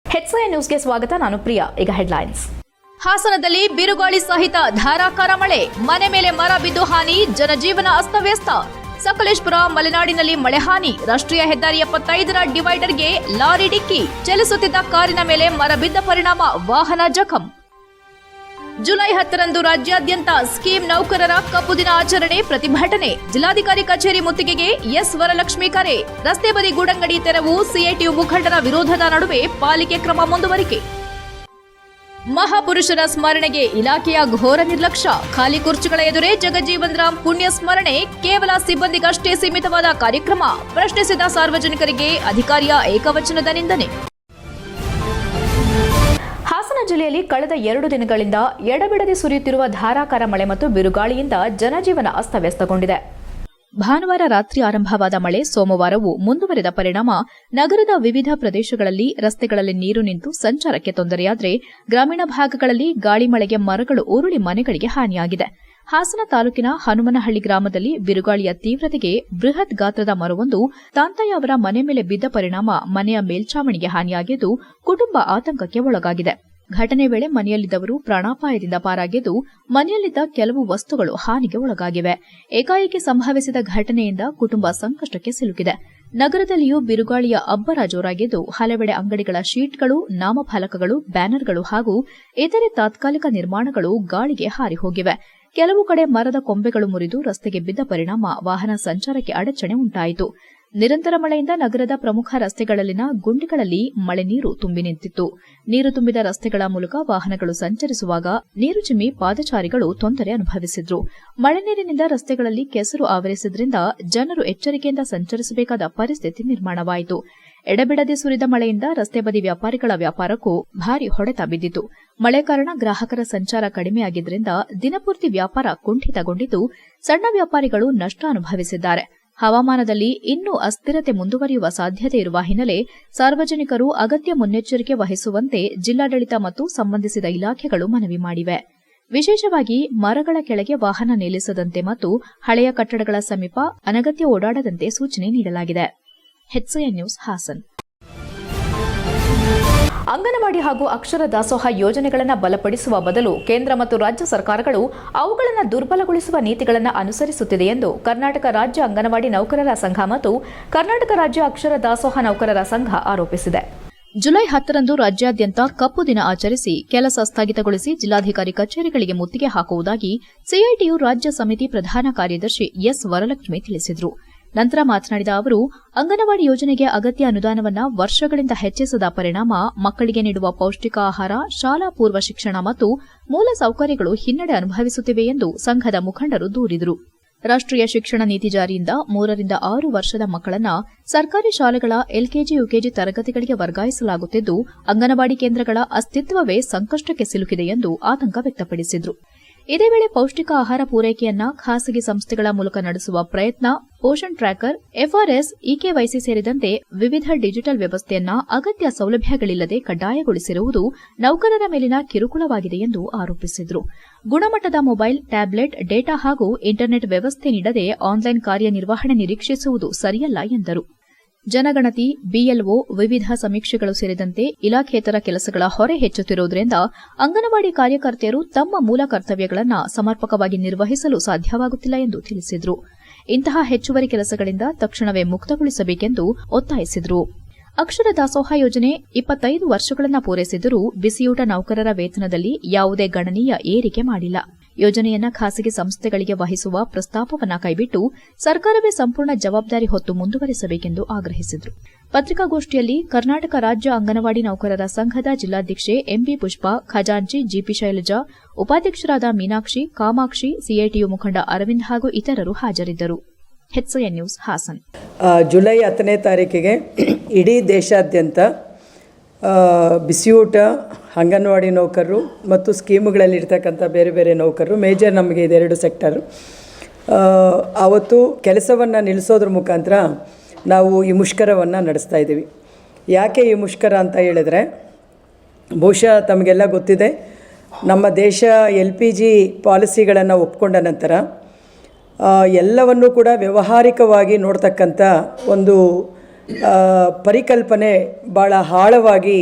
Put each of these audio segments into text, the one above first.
HCI ನ್ಯೂಸ್ಗೆ ಸ್ವಾಗತ. ನಾನು ಪ್ರಿಯಾ. ಈಗ ಹೆಡ್ಲೈನ್ಸ್. ಹಾಸನದಲ್ಲಿ ಬಿರುಗಾಳಿ ಸಹಿತ ಧಾರಾಕಾರ ಮಳೆ, ಮನೆ ಮೇಲೆ ಮರ ಬಿದ್ದು ಹಾನಿ, ಜನಜೀವನ ಅಸ್ತವ್ಯಸ್ತ. ಸಕಲೇಶಪುರ ಮಲೆನಾಡಿನಲ್ಲಿ ಮಳೆ ಹಾನಿ, ರಾಷ್ಟ್ರೀಯ ಹೆದ್ದಾರಿ 75ರ ಡಿವೈಡರ್ಗೆ ಲಾರಿ ಡಿಕ್ಕಿ, ಚಲಿಸುತ್ತಿದ್ದ ಕಾರಿನ ಮೇಲೆ ಮರ ಬಿದ್ದ ಪರಿಣಾಮ ವಾಹನ ಜಖಂ. ಜುಲೈ 10ರಂದು ರಾಜ್ಯಾದ್ಯಂತ ಸ್ಕೀಮ್ ನೌಕರರ ಕಪ್ಪು ದಿನ ಆಚರಣೆ, ಪ್ರತಿಭಟನೆ. ಜಿಲ್ಲಾಧಿಕಾರಿ ಕಚೇರಿ ಮುತ್ತಿಗೆಗೆ ಎಸ್ ವರಲಕ್ಷ್ಮಿ ಕರೆ. ರಸ್ತೆ ಬದಿ ಗೂಡಂಗಡಿ ತೆರವು, ಸಿಐಟಿಯು ಮುಖಂಡರ ವಿರೋಧದ ನಡುವೆ ಪಾಲಿಕೆ ಕ್ರಮ ಮುಂದುವರಿಕೆ. ಮಹಾಪುರುಷರ ಸ್ಮರಣೆಗೆ ಇಲಾಖೆಯ ಘೋರ ನಿರ್ಲಕ್ಷ್ಯ, ಖಾಲಿ ಕುರ್ಚಿಗಳ ಎದುರೇ ಜಗಜೀವನ್ ರಾಮ್ ಪುಣ್ಯ ಸ್ಮರಣೆ, ಕೇವಲ ಸಿಬ್ಬಂದಿಗಷ್ಟೇ ಸೀಮಿತವಾದ ಕಾರ್ಯಕ್ರಮ, ಪ್ರಶ್ನಿಸಿದ ಸಾರ್ವಜನಿಕರಿಗೆ ಅಧಿಕಾರಿಯ ಏಕವಚನದ ನಿಂದನೆ. ಹಾಸನ ಜಿಲ್ಲೆಯಲ್ಲಿ ಕಳೆದ 2 ದಿನಗಳಿಂದ ಎಡಬಿಡದೆ ಸುರಿಯುತ್ತಿರುವ ಧಾರಾಕಾರ ಮಳೆ ಮತ್ತು ಬಿರುಗಾಳಿಯಿಂದ ಜನಜೀವನ ಅಸ್ತವ್ಯಸ್ತಗೊಂಡಿದೆ. ಭಾನುವಾರ ರಾತ್ರಿ ಆರಂಭವಾದ ಮಳೆ ಸೋಮವಾರವೂ ಮುಂದುವರೆದ ಪರಿಣಾಮ ನಗರದ ವಿವಿಧ ಪ್ರದೇಶಗಳಲ್ಲಿ ರಸ್ತೆಗಳಲ್ಲಿ ನೀರು ನಿಂತು ಸಂಚಾರಕ್ಕೆ ತೊಂದರೆಯಾದರೆ, ಗ್ರಾಮೀಣ ಭಾಗಗಳಲ್ಲಿ ಗಾಳಿ ಮಳೆಗೆ ಮರಗಳು ಉರುಳಿ ಮನೆಗಳಿಗೆ ಹಾನಿಯಾಗಿದೆ. ಹಾಸನ ತಾಲೂಕಿನ ಹನುಮನಹಳ್ಳಿ ಗ್ರಾಮದಲ್ಲಿ ಬಿರುಗಾಳಿಯ ತೀವ್ರತೆಗೆ ಬೃಹತ್ ಗಾತ್ರದ ಮರವೊಂದು ತಾಂತಯ್ಯ ಅವರ ಮನೆ ಮೇಲೆ ಬಿದ್ದ ಪರಿಣಾಮ ಮನೆಯ ಮೇಲ್ಛಾವಣಿಗೆ ಹಾನಿಯಾಗಿದ್ದು, ಕುಟುಂಬ ಆತಂಕಕ್ಕೆ ಒಳಗಾಗಿದೆ. ಘಟನೆ ವೇಳೆ ಮನೆಯಲ್ಲಿದ್ದವರು ಪ್ರಾಣಾಪಾಯದಿಂದ ಪಾರಾಗಿದ್ದು, ಮನೆಯಲ್ಲಿದ್ದ ಕೆಲವು ವಸ್ತುಗಳು ಹಾನಿಗೆ ಒಳಗಾಗಿವೆ. ಏಕಾಏಕಿ ಸಂಭವಿಸಿದ ಘಟನೆಯಿಂದ ಕುಟುಂಬ ಸಂಕಷ್ಟಕ್ಕೆ ಸಿಲುಕಿದೆ. ನಗರದಲ್ಲಿಯೂ ಬಿರುಗಾಳಿಯ ಅಬ್ಬರ ಜೋರಾಗಿದ್ದು, ಹಲವೆಡೆ ಅಂಗಡಿಗಳ ಶೀಟ್ಗಳು, ನಾಮಫಲಕಗಳು, ಬ್ಯಾನರ್ಗಳು ಹಾಗೂ ಇತರೆ ತಾತ್ಕಾಲಿಕ ನಿರ್ಮಾಣಗಳು ಗಾಳಿಗೆ ಹಾರಿ ಹೋಗಿವೆ. ಕೆಲವು ಕಡೆ ಮರದ ಕೊಂಬೆಗಳು ಮುರಿದು ರಸ್ತೆಗೆ ಬಿದ್ದ ಪರಿಣಾಮ ವಾಹನ ಸಂಚಾರಕ್ಕೆ ಅಡಚಣೆ ಉಂಟಾಯಿತು. ನಿರಂತರ ಮಳೆಯಿಂದ ನಗರದ ಪ್ರಮುಖ ರಸ್ತೆಗಳಲ್ಲಿನ ಗುಂಡಿಗಳಲ್ಲಿ ಮಳೆ ನೀರು ತುಂಬಿ ನಿಂತಿತ್ತು. ನೀರು ತುಂಬಿದ ರಸ್ತೆಗಳ ಮೂಲಕ ವಾಹನಗಳು ಸಂಚರಿಸುವಾಗ ನೀರು ಚಿಮ್ಮಿ ಪಾದಚಾರಿಗಳು ತೊಂದರೆ ಅನುಭವಿಸಿದ್ರು. ಮಳೆ ನೀರಿನಿಂದ ರಸ್ತೆಗಳಲ್ಲಿ ಕೆಸರು ಆವರಿಸಿದ್ರಿಂದ ಜನರು ಎಚ್ಚರಿಕೆಯಿಂದ ಸಂಚರಿಸಬೇಕಾದ ಪರಿಸ್ಥಿತಿ ನಿರ್ಮಾಣವಾಯಿತು. ಎಡಬಿಡದೆ ಸುರಿದ ಮಳೆಯಿಂದ ರಸ್ತೆ ಬದಿ ವ್ಯಾಪಾರಿಗಳ ವ್ಯಾಪಾರಕ್ಕೂ ಭಾರಿ ಹೊಡೆತ ಬಿದ್ದಿತು. ಮಳೆ ಕಾರಣ ಗ್ರಾಹಕರ ಸಂಚಾರ ಕಡಿಮೆಯಾಗಿದ್ದರಿಂದ ದಿನಪೂರ್ತಿ ವ್ಯಾಪಾರ ಕುಂಠಿತಗೊಂಡಿದ್ದು, ಸಣ್ಣ ವ್ಯಾಪಾರಿಗಳು ನಷ್ಟ ಅನುಭವಿಸಿದ್ದಾರೆ. ಹವಾಮಾನದಲ್ಲಿ ಇನ್ನೂ ಅಸ್ಥಿರತೆ ಮುಂದುವರಿಯುವ ಸಾಧ್ಯತೆ ಇರುವ ಹಿನ್ನೆಲೆ ಸಾರ್ವಜನಿಕರು ಅಗತ್ಯ ಮುನ್ನೆಚ್ಚರಿಕೆ ವಹಿಸುವಂತೆ ಜಿಲ್ಲಾಡಳಿತ ಮತ್ತು ಸಂಬಂಧಿಸಿದ ಇಲಾಖೆಗಳು ಮನವಿ ಮಾಡಿವೆ. ವಿಶೇಷವಾಗಿ ಮರಗಳ ಕೆಳಗೆ ವಾಹನ ನಿಲ್ಲಿಸದಂತೆ ಮತ್ತು ಹಳೆಯ ಕಟ್ಟಡಗಳ ಸಮೀಪ ಅನಗತ್ಯ ಓಡಾಡದಂತೆ ಸೂಚನೆ ನೀಡಲಾಗಿದೆ. HCI news Haasan. ಅಂಗನವಾಡಿ ಹಾಗೂ ಅಕ್ಷರ ದಾಸೋಹ ಯೋಜನೆಗಳನ್ನು ಬಲಪಡಿಸುವ ಬದಲು ಕೇಂದ್ರ ಮತ್ತು ರಾಜ್ಯ ಸರ್ಕಾರಗಳು ಅವುಗಳನ್ನು ದುರ್ಬಲಗೊಳಿಸುವ ನೀತಿಗಳನ್ನು ಅನುಸರಿಸುತ್ತಿದೆ ಎಂದು ಕರ್ನಾಟಕ ರಾಜ್ಯ ಅಂಗನವಾಡಿ ನೌಕರರ ಸಂಘ ಮತ್ತು ಕರ್ನಾಟಕ ರಾಜ್ಯ ಅಕ್ಷರ ದಾಸೋಹ ನೌಕರರ ಸಂಘ ಆರೋಪಿಸಿದೆ. ಜುಲೈ 10ರಂದು ರಾಜ್ಯಾದ್ಯಂತ ಕಪ್ಪು ದಿನ ಆಚರಿಸಿ ಕೆಲಸ ಸ್ಥಗಿತಗೊಳಿಸಿ ಜಿಲ್ಲಾಧಿಕಾರಿ ಕಚೇರಿಗಳಿಗೆ ಮುತ್ತಿಗೆ ಹಾಕುವುದಾಗಿ ಸಿಐಟಿಯು ರಾಜ್ಯ ಸಮಿತಿ ಪ್ರಧಾನ ಕಾರ್ಯದರ್ಶಿ ಎಸ್ ವರಲಕ್ಷ್ಮಿ ತಿಳಿಸಿದರು. ನಂತರ ಮಾತನಾಡಿದ ಅವರು, ಅಂಗನವಾಡಿ ಯೋಜನೆಗೆ ಅಗತ್ಯ ಅನುದಾನವನ್ನು ವರ್ಷಗಳಿಂದ ಹೆಚ್ಚಿಸದ ಪರಿಣಾಮ ಮಕ್ಕಳಿಗೆ ನೀಡುವ ಪೌಷ್ಟಿಕ ಆಹಾರ, ಶಾಲಾ ಪೂರ್ವ ಶಿಕ್ಷಣ ಮತ್ತು ಮೂಲ ಸೌಕರ್ಯಗಳು ಹಿನ್ನಡೆ ಅನುಭವಿಸುತ್ತಿವೆ ಎಂದು ಸಂಘದ ಮುಖಂಡರು ದೂರಿದರು. ರಾಷ್ಟ್ರೀಯ ಶಿಕ್ಷಣ ನೀತಿ ಜಾರಿಯಿಂದ 3ರಿಂದ 6 ವರ್ಷದ ಮಕ್ಕಳನ್ನು ಸರ್ಕಾರಿ ಶಾಲೆಗಳ ಎಲ್ಕೆಜಿ, ಯುಕೆಜಿ ತರಗತಿಗಳಿಗೆ ವರ್ಗಾಯಿಸಲಾಗುತ್ತಿದ್ದು, ಅಂಗನವಾಡಿ ಕೇಂದ್ರಗಳ ಅಸ್ತಿತ್ವವೇ ಸಂಕಷ್ಟಕ್ಕೆ ಸಿಲುಕಿದೆ ಎಂದು ಆತಂಕ ವ್ಯಕ್ತಪಡಿಸಿದರು. ಇದೇ ವೇಳೆ ಪೌಷ್ಟಿಕ ಆಹಾರ ಪೂರೈಕೆಯನ್ನ ಖಾಸಗಿ ಸಂಸ್ಥೆಗಳ ಮೂಲಕ ನಡೆಸುವ ಪ್ರಯತ್ನ, ಪೋಷಣ್ ಟ್ರ್ಯಾಕರ್, FRS, EKYC ಸೇರಿದಂತೆ ವಿವಿಧ ಡಿಜಿಟಲ್ ವ್ಯವಸ್ಥೆಯನ್ನ ಅಗತ್ಯ ಸೌಲಭ್ಯಗಳಿಲ್ಲದೆ ಕಡ್ಡಾಯಗೊಳಿಸಿರುವುದು ನೌಕರರ ಮೇಲಿನ ಕಿರುಕುಳವಾಗಿದೆ ಎಂದು ಆರೋಪಿಸಿದರು. ಗುಣಮಟ್ಟದ ಮೊಬೈಲ್, ಟ್ಯಾಬ್ಲೆಟ್, ಡೇಟಾ ಹಾಗೂ ಇಂಟರ್ನೆಟ್ ವ್ಯವಸ್ಥೆ ನೀಡದೆ ಆನ್ಲೈನ್ ಕಾರ್ಯನಿರ್ವಹಣೆ ನಿರೀಕ್ಷಿಸುವುದು ಸರಿಯಲ್ಲ ಎಂದರು. ಜನಗಣತಿ, BLO, ವಿವಿಧ ಸಮೀಕ್ಷೆಗಳು ಸೇರಿದಂತೆ ಇಲಾಖೇತರ ಕೆಲಸಗಳ ಹೊರೆ ಹೆಚ್ಚುತ್ತಿರುವುದರಿಂದ ಅಂಗನವಾಡಿ ಕಾರ್ಯಕರ್ತೆಯರು ತಮ್ಮ ಮೂಲ ಕರ್ತವ್ಯಗಳನ್ನು ಸಮರ್ಪಕವಾಗಿ ನಿರ್ವಹಿಸಲು ಸಾಧ್ಯವಾಗುತ್ತಿಲ್ಲ ಎಂದು ತಿಳಿಸಿದರು. ಇಂತಹ ಹೆಚ್ಚುವರಿ ಕೆಲಸಗಳಿಂದ ತಕ್ಷಣವೇ ಮುಕ್ತಗೊಳಿಸಬೇಕೆಂದು ಒತ್ತಾಯಿಸಿದರು. ಅಕ್ಷರ ದಾಸೋಹ ಯೋಜನೆ 25 ವರ್ಷಗಳನ್ನು ಪೂರೈಸಿದರೂ ಬಿಸಿಯೂಟ ನೌಕರರ ವೇತನದಲ್ಲಿ ಯಾವುದೇ ಗಣನೀಯ ಏರಿಕೆ ಮಾಡಿಲ್ಲ. ಯೋಜನೆಯನ್ನು ಖಾಸಗಿ ಸಂಸ್ಥೆಗಳಿಗೆ ವಹಿಸುವ ಪ್ರಸ್ತಾಪವನ್ನು ಕೈಬಿಟ್ಟು ಸರ್ಕಾರವೇ ಸಂಪೂರ್ಣ ಜವಾಬ್ದಾರಿ ಹೊತ್ತು ಮುಂದುವರೆಸಬೇಕೆಂದು ಆಗ್ರಹಿಸಿದರು. ಪತ್ರಿಕಾಗೋಷ್ಠಿಯಲ್ಲಿ ಕರ್ನಾಟಕ ರಾಜ್ಯ ಅಂಗನವಾಡಿ ನೌಕರರ ಸಂಘದ ಜಿಲ್ಲಾಧ್ಯಕ್ಷೆ MB ಪುಷ್ಪಾ, ಖಜಾಂಚಿ GP ಶೈಲಜಾ, ಉಪಾಧ್ಯಕ್ಷರಾದ ಮೀನಾಕ್ಷಿ, ಕಾಮಾಕ್ಷಿ, ಸಿಐಟಿಯು ಮುಖಂಡ ಅರವಿಂದ್ ಹಾಗೂ ಇತರರು ಹಾಜರಿದ್ದರು. HCI news Hassan. ಜುಲೈ 10ನೇ ತಾರೀಕಿಗೆ ಇಡೀ ದೇಶಾದ್ಯಂತ ಬಿಸಿಯೂಟ, ಅಂಗನವಾಡಿ ನೌಕರರು ಮತ್ತು ಸ್ಕೀಮುಗಳಲ್ಲಿರ್ತಕ್ಕಂಥ ಬೇರೆ ಬೇರೆ ನೌಕರರು, ಮೇಜರ್ ನಮಗೆ ಇದೆರಡು ಸೆಕ್ಟರು, ಆವತ್ತು ಕೆಲಸವನ್ನು ನಿಲ್ಲಿಸೋದ್ರ ಮುಖಾಂತರ ನಾವು ಈ ಮುಷ್ಕರವನ್ನು ನಡೆಸ್ತಾ ಇದ್ದೀವಿ. ಯಾಕೆ ಈ ಮುಷ್ಕರ ಅಂತ ಹೇಳಿದ್ರೆ, ಬಹುಶಃ ತಮಗೆಲ್ಲ ಗೊತ್ತಿದೆ, ನಮ್ಮ ದೇಶ LPG ಪಾಲಿಸಿಗಳನ್ನು ಒಪ್ಕೊಂಡ ನಂತರ ಎಲ್ಲವನ್ನೂ ಕೂಡ ವ್ಯಾವಹಾರಿಕವಾಗಿ ನೋಡ್ತಕ್ಕಂಥ ಒಂದು ಪರಿಕಲ್ಪನೆ ಭಾಳ ಆಳವಾಗಿ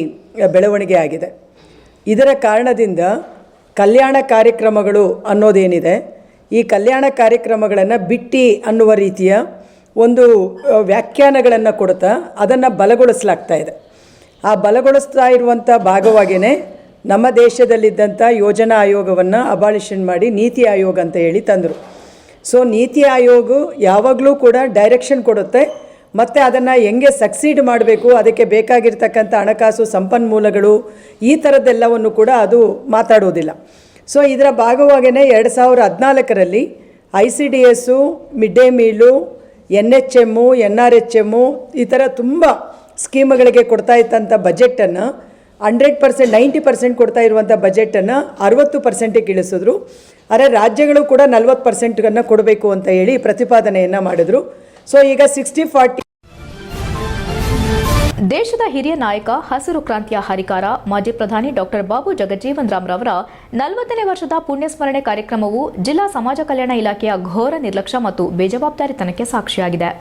ಬೆಳವಣಿಗೆ ಆಗಿದೆ. ಇದರ ಕಾರಣದಿಂದ ಕಲ್ಯಾಣ ಕಾರ್ಯಕ್ರಮಗಳು ಅನ್ನೋದೇನಿದೆ, ಈ ಕಲ್ಯಾಣ ಕಾರ್ಯಕ್ರಮಗಳನ್ನು ಬಿಟ್ಟು ಅನ್ನುವ ರೀತಿಯ ಒಂದು ವ್ಯಾಖ್ಯಾನಗಳನ್ನು ಕೊಡ್ತಾ ಅದನ್ನು ಬಲಗೊಳಿಸಲಾಗ್ತಾ ಇದೆ. ಆ ಬಲಗೊಳಿಸ್ತಾ ಇರುವಂಥ ಭಾಗವಾಗಿಯೇ ನಮ್ಮ ದೇಶದಲ್ಲಿದ್ದಂಥ ಯೋಜನಾ ಆಯೋಗವನ್ನು ಅಬಾಲಿಷನ್ ಮಾಡಿ ನೀತಿ ಆಯೋಗ ಅಂತ ಹೇಳಿ ತಂದರು. ಸೊ ನೀತಿ ಆಯೋಗ ಯಾವಾಗಲೂ ಕೂಡ ಡೈರೆಕ್ಷನ್ ಕೊಡುತ್ತೆ ಮತ್ತು ಅದನ್ನು ಹೆಂಗೆ ಸಕ್ಸೀಡ್ ಮಾಡಬೇಕು, ಅದಕ್ಕೆ ಬೇಕಾಗಿರ್ತಕ್ಕಂಥ ಹಣಕಾಸು ಸಂಪನ್ಮೂಲಗಳು ಈ ಥರದ್ದೆಲ್ಲವನ್ನು ಕೂಡ ಅದು ಮಾತಾಡೋದಿಲ್ಲ. ಸೊ ಇದರ ಭಾಗವಾಗಿಯೇ 2014ರಲ್ಲಿ ICDS, mid day meal, NHM, NRHM ಈ ಥರ ತುಂಬ ಸ್ಕೀಮ್ಗಳಿಗೆ ಕೊಡ್ತಾ ಇದ್ದಂಥ ಬಜೆಟನ್ನು 100%, 90% ಕೊಡ್ತಾ ಇರುವಂಥ ಬಜೆಟನ್ನು 60%ಗೆ ಇಳಿಸಿದ್ರು. ಆದರೆ ರಾಜ್ಯಗಳು ಕೂಡ 40%ನ್ನು ಕೊಡಬೇಕು ಅಂತ ಹೇಳಿ ಪ್ರತಿಪಾದನೆಯನ್ನು ಮಾಡಿದ್ರು. ಸೊ ಈಗ 60-40. ದೇಶದ ಹಿರಿಯ ನಾಯಕ, ಹಸಿರು ಕ್ರಾಂತಿಯ ಹರಿಕಾರ, ಮಾಜಿ ಪ್ರಧಾನಿ ಡಾಕ್ಟರ್ ಬಾಬು ಜಗಜೀವನ್ ರಾಮ್ ರವರ 40ನೇ ವರ್ಷದ ಪುಣ್ಯಸ್ಮರಣೆ ಕಾರ್ಯಕ್ರಮವು ಜಿಲ್ಲಾ ಸಮಾಜ ಕಲ್ಯಾಣ ಇಲಾಖೆಯ ಘೋರ ನಿರ್ಲಕ್ಷ್ಯ ಮತ್ತು ಬೇಜವಾಬ್ದಾರಿತನಕ್ಕೆ ಸಾಕ್ಷಿಯಾಗಿದೆ.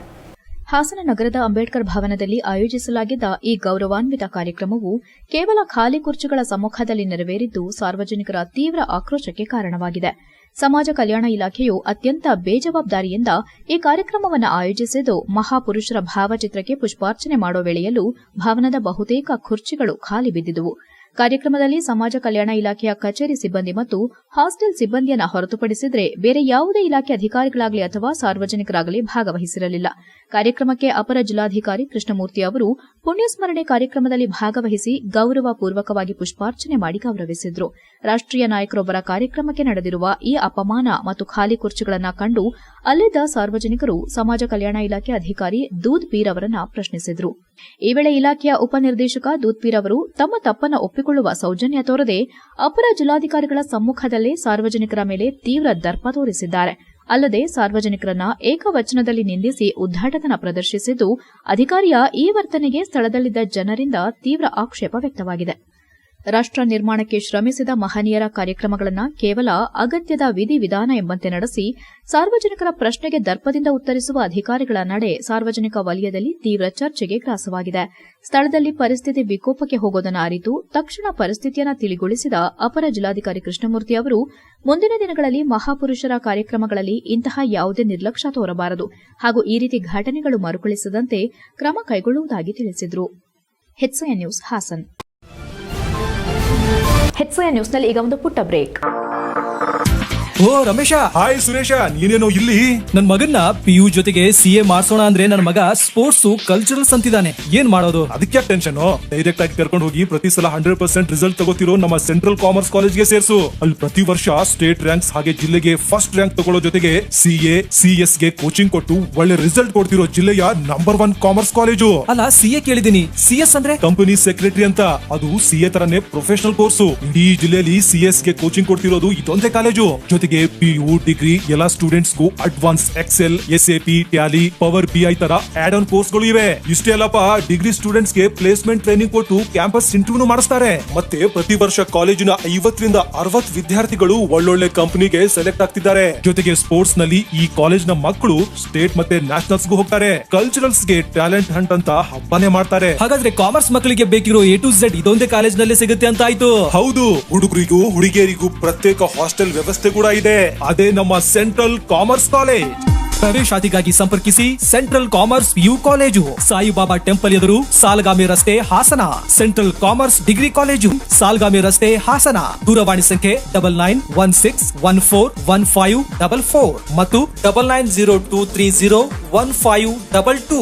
ಹಾಸನ ನಗರದ ಅಂಬೇಡ್ಕರ್ ಭವನದಲ್ಲಿ ಆಯೋಜಿಸಲಾಗಿದ್ದ ಈ ಗೌರವಾನ್ವಿತ ಕಾರ್ಯಕ್ರಮವು ಕೇವಲ ಖಾಲಿ ಕುರ್ಚಿಗಳ ಸಮ್ಮುಖದಲ್ಲಿ ನೆರವೇರಿದ್ದು ಸಾರ್ವಜನಿಕರ ತೀವ್ರ ಆಕ್ರೋಶಕ್ಕೆ ಕಾರಣವಾಗಿದೆ. ಸಮಾಜ ಕಲ್ಯಾಣ ಇಲಾಖೆಯು ಅತ್ಯಂತ ಬೇಜವಾಬ್ದಾರಿಯಿಂದ ಈ ಕಾರ್ಯಕ್ರಮವನ್ನು ಆಯೋಜಿಸಿದ್ದು ಮಹಾಪುರುಷರ ಭಾವಚಿತ್ರಕ್ಕೆ ಪುಷ್ಪಾರ್ಚನೆ ಮಾಡುವ ವೇಳೆಯಲ್ಲೂ ಭವನದ ಬಹುತೇಕ ಕುರ್ಚಿಗಳು ಖಾಲಿ ಬಿದ್ದಿದ್ದವು. ಕಾರ್ಯಕ್ರಮದಲ್ಲಿ ಸಮಾಜ ಕಲ್ಯಾಣ ಇಲಾಖೆಯ ಕಚೇರಿ ಸಿಬ್ಬಂದಿ ಮತ್ತು ಹಾಸ್ಟೆಲ್ ಸಿಬ್ಬಂದಿಯನ್ನು ಹೊರತುಪಡಿಸಿದರೆ ಬೇರೆ ಯಾವುದೇ ಇಲಾಖೆ ಅಧಿಕಾರಿಗಳಾಗಲಿ ಅಥವಾ ಸಾರ್ವಜನಿಕರಾಗಲಿ ಭಾಗವಹಿಸಿರಲಿಲ್ಲ. ಕಾರ್ಯಕ್ರಮಕ್ಕೆ ಅಪರ ಜಿಲ್ಲಾಧಿಕಾರಿ ಕೃಷ್ಣಮೂರ್ತಿ ಅವರು ಪುಣ್ಯಸ್ಮರಣೆ ಕಾರ್ಯಕ್ರಮದಲ್ಲಿ ಭಾಗವಹಿಸಿ ಗೌರವ ಪೂರ್ವಕವಾಗಿ ಪುಷ್ಪಾರ್ಚನೆ ಮಾಡಿ ಗೌರವಿಸಿದ್ರು. ರಾಷ್ಟ್ರೀಯ ನಾಯಕರೊಬ್ಬರ ಕಾರ್ಯಕ್ರಮಕ್ಕೆ ನಡೆದಿರುವ ಈ ಅಪಮಾನ ಮತ್ತು ಖಾಲಿ ಕುರ್ಚಿಗಳನ್ನು ಕಂಡು ಅಲ್ಲಿದ್ದ ಸಾರ್ವಜನಿಕರು ಸಮಾಜ ಕಲ್ಯಾಣ ಇಲಾಖೆ ಅಧಿಕಾರಿ ದೂದ್ ಪೀರ್ ಅವರನ್ನ ಪ್ರಶ್ನಿಸಿದ್ರು. ಈ ವೇಳೆ ಇಲಾಖೆಯ ಉಪನಿರ್ದೇಶಕ ದೂದ್ ಪೀರ್ ಅವರು ತಮ್ಮ ತಪ್ಪನ್ನು ಒಪ್ಪಿಕೊಳ್ಳುವ ಸೌಜನ್ಯ ತೋರದೆ ಅಪರ ಜಿಲ್ಲಾಧಿಕಾರಿಗಳ ಸಮ್ಮುಖದಲ್ಲೇ ಸಾರ್ವಜನಿಕರ ಮೇಲೆ ತೀವ್ರ ದರ್ಪ ತೋರಿಸಿದ್ದಾರೆ. ಅಲ್ಲದೆ ಸಾರ್ವಜನಿಕರನ್ನ ಏಕವಚನದಲ್ಲಿ ನಿಂದಿಸಿ ಉದ್ದಾಟತನ ಪ್ರದರ್ಶಿಸಿದ್ದು ಅಧಿಕಾರಿಯ ಈ ವರ್ತನೆಗೆ ಸ್ಥಳದಲ್ಲಿದ್ದ ಜನರಿಂದ ತೀವ್ರ ಆಕ್ಷೇಪ ವ್ಯಕ್ತವಾಗಿದೆ. ರಾಷ್ಟ್ರ ನಿರ್ಮಾಣಕ್ಕೆ ಶ್ರಮಿಸಿದ ಮಹನೀಯರ ಕಾರ್ಯಕ್ರಮಗಳನ್ನು ಕೇವಲ ಅಗತ್ಯದ ವಿಧಿವಿಧಾನ ಎಂಬಂತೆ ನಡೆಸಿ ಸಾರ್ವಜನಿಕರ ಪ್ರಶ್ನೆಗೆ ದರ್ಪದಿಂದ ಉತ್ತರಿಸುವ ಅಧಿಕಾರಿಗಳ ನಡೆ ಸಾರ್ವಜನಿಕ ವಲಯದಲ್ಲಿ ತೀವ್ರ ಚರ್ಚೆಗೆ ಗ್ರಾಸವಾಗಿದೆ. ಸ್ಥಳದಲ್ಲಿ ಪರಿಸ್ಥಿತಿ ವಿಕೋಪಕ್ಕೆ ಹೋಗೋದನ್ನು ಅರಿತು ತಕ್ಷಣ ಪರಿಸ್ಥಿತಿಯನ್ನು ತಿಳಿಗೊಳಿಸಿದ ಅಪರ ಜಿಲ್ಲಾಧಿಕಾರಿ ಕೃಷ್ಣಮೂರ್ತಿ ಅವರು ಮುಂದಿನ ದಿನಗಳಲ್ಲಿ ಮಹಾಪುರುಷರ ಕಾರ್ಯಕ್ರಮಗಳಲ್ಲಿ ಇಂತಹ ಯಾವುದೇ ನಿರ್ಲಕ್ಷ್ಯ ತೋರಬಾರದು ಹಾಗೂ ಈ ರೀತಿ ಘಟನೆಗಳು ಮರುಕಳಿಸದಂತೆ ಕ್ರಮ ಕೈಗೊಳ್ಳುವುದಾಗಿ ತಿಳಿಸಿದರು. HCN news Hassan. HCN ನ್ಯೂಸ್ನಲ್ಲಿ ಈಗ ಒಂದು ಪುಟ್ಟ ಬ್ರೇಕ್. ಓ ರಮೇಶ, ಹಾಯ್ ಸುರೇಶ, ನೀನೇನೋ ಇಲ್ಲಿ? ನನ್ ಮಗನ್ನ PU ಜೊತೆಗೆ CA ಮಾಡ್ಸೋಣ ಅಂದ್ರೆ ನನ್ನ ಮಗ ಸ್ಪೋರ್ಟ್ಸ್ ಕಲ್ಚರಲ್ಸ್ ಅಂತಿದ್ದಾನೆ. ಏನ್ ಮಾಡೋದು? ಅದಕ್ಕೆ ಟೆನ್ಷನ್. ಡೈರೆಕ್ಟ್ ಆಗಿ ಕರ್ಕೊಂಡು ಹೋಗಿ ಪ್ರತಿ ಸಲ 100% ರಿಸಲ್ಟ್ ತಗೋತಿರೋ ನಮ್ಮ ಸೆಂಟ್ರಲ್ ಕಾಮರ್ಸ್ ಕಾಲೇಜ್ಗೆ ಸೇರ್ಸು. ಅಲ್ಲಿ ಪ್ರತಿ ವರ್ಷ ಸ್ಟೇಟ್ ರ್ಯಾಂಕ್ಸ್ ಹಾಗೆ ಜಿಲ್ಲೆಗೆ ಫಸ್ಟ್ ರ್ಯಾಂಕ್ ತಗೊಳ್ಳೋ ಜೊತೆಗೆ CA, CS ಗೆ ಕೋಚಿಂಗ್ ಕೊಟ್ಟು ಒಳ್ಳೆ ರಿಸಲ್ಟ್ ಕೊಡ್ತಿರೋ ಜಿಲ್ಲೆಯ ನಂಬರ್ 1 ಕಾಮರ್ಸ್ ಕಾಲೇಜು. ಅಲ್ಲ, CA ಕೇಳಿದೀನಿ, CS ಅಂದ್ರೆ ಕಂಪನಿ ಸೆಕ್ರೆಟರಿ ಅಂತ. ಅದು CA ತರನೇ ಪ್ರೊಫೆಷನಲ್ ಕೋರ್ಸ್. ಇಡೀ ಜಿಲ್ಲೆಯಲ್ಲಿ CS ಗೆ ಕೋಚಿಂಗ್ ಕೊಡ್ತಿರೋದು ಇದೊಂದೇ ಕಾಲೇಜು. ಜೊತೆಗೆ PU, ಡಿಗ್ರಿ ಎಲ್ಲ ಸ್ಟೂಡೆಂಟ್ಸ್ ಗೂ advanced Excel, SAP, Tally, Power BI ತರ ಆಡ್ ಆನ್ ಕೋರ್ಸ್ ಗಳು ಇವೆ. ಇಷ್ಟೇ ಅಲ್ಲಪ್ಪ, ಡಿಗ್ರಿ ಸ್ಟೂಡೆಂಟ್ಸ್ ಗೆ ಪ್ಲೇಸ್ಮೆಂಟ್ ಟ್ರೈನಿಂಗ್ ಕೊಟ್ಟು ಕ್ಯಾಂಪಸ್ ಇಂಟರ್ವ್ಯೂ ಮಾಡಿಸ್ತಾರೆ. ಮತ್ತೆ ಪ್ರತಿ ವರ್ಷ ಕಾಲೇಜಿನ 50 ರಿಂದ 60 ವಿದ್ಯಾರ್ಥಿಗಳು ಒಳ್ಳೊಳ್ಳೆ ಕಂಪನಿಗೆ ಸೆಲೆಕ್ಟ್ ಆಗ್ತಿದ್ದಾರೆ. ಜೊತೆಗೆ ಸ್ಪೋರ್ಟ್ಸ್ ನಲ್ಲಿ ಈ ಕಾಲೇಜ್ ನ ಮಕ್ಕಳು ಸ್ಟೇಟ್ ಮತ್ತೆ ನ್ಯಾಷನಲ್ಸ್ ಗೂ ಹೋಗ್ತಾರೆ. ಕಲ್ಚರಲ್ಸ್ ಗೆ ಟ್ಯಾಲೆಂಟ್ ಹಂಟ್ ಅಂತ ಹಬ್ಬನೇ ಮಾಡ್ತಾರೆ. ಹಾಗಾದ್ರೆ ಕಾಮರ್ಸ್ ಮಕ್ಕಳಿಗೆ ಬೇಕಿರೋ A to Z ಇದೊಂದೇ ಕಾಲೇಜ್ ನಲ್ಲಿ ಸಿಗುತ್ತೆ ಅಂತ ಆಯ್ತು. ಹೌದು, ಹುಡುಗರಿಗೂ ಹುಡುಗಿಯರಿಗೂ ಪ್ರತ್ಯೇಕ ಹಾಸ್ಟೆಲ್ ವ್ಯವಸ್ಥೆ ಕೂಡ ಇದೆ. ಅದೇ ನಮ್ಮ ಸೆಂಟ್ರಲ್ ಕಾಮರ್ಸ್ ಕಾಲೇಜ್. ಪ್ರವೇಶಾತಿಗಾಗಿ ಸಂಪರ್ಕಿಸಿ central commerce PU college, Saibaba temple ಎದುರು, ಸಾಲಗಾಮಿ ರಸ್ತೆ, Hassan. Central commerce degree college, Salagami ರಸ್ತೆ, ಹಾಸನ. ದೂರವಾಣಿ ಸಂಖ್ಯೆ 9916141544 ಮತ್ತು 9902301522.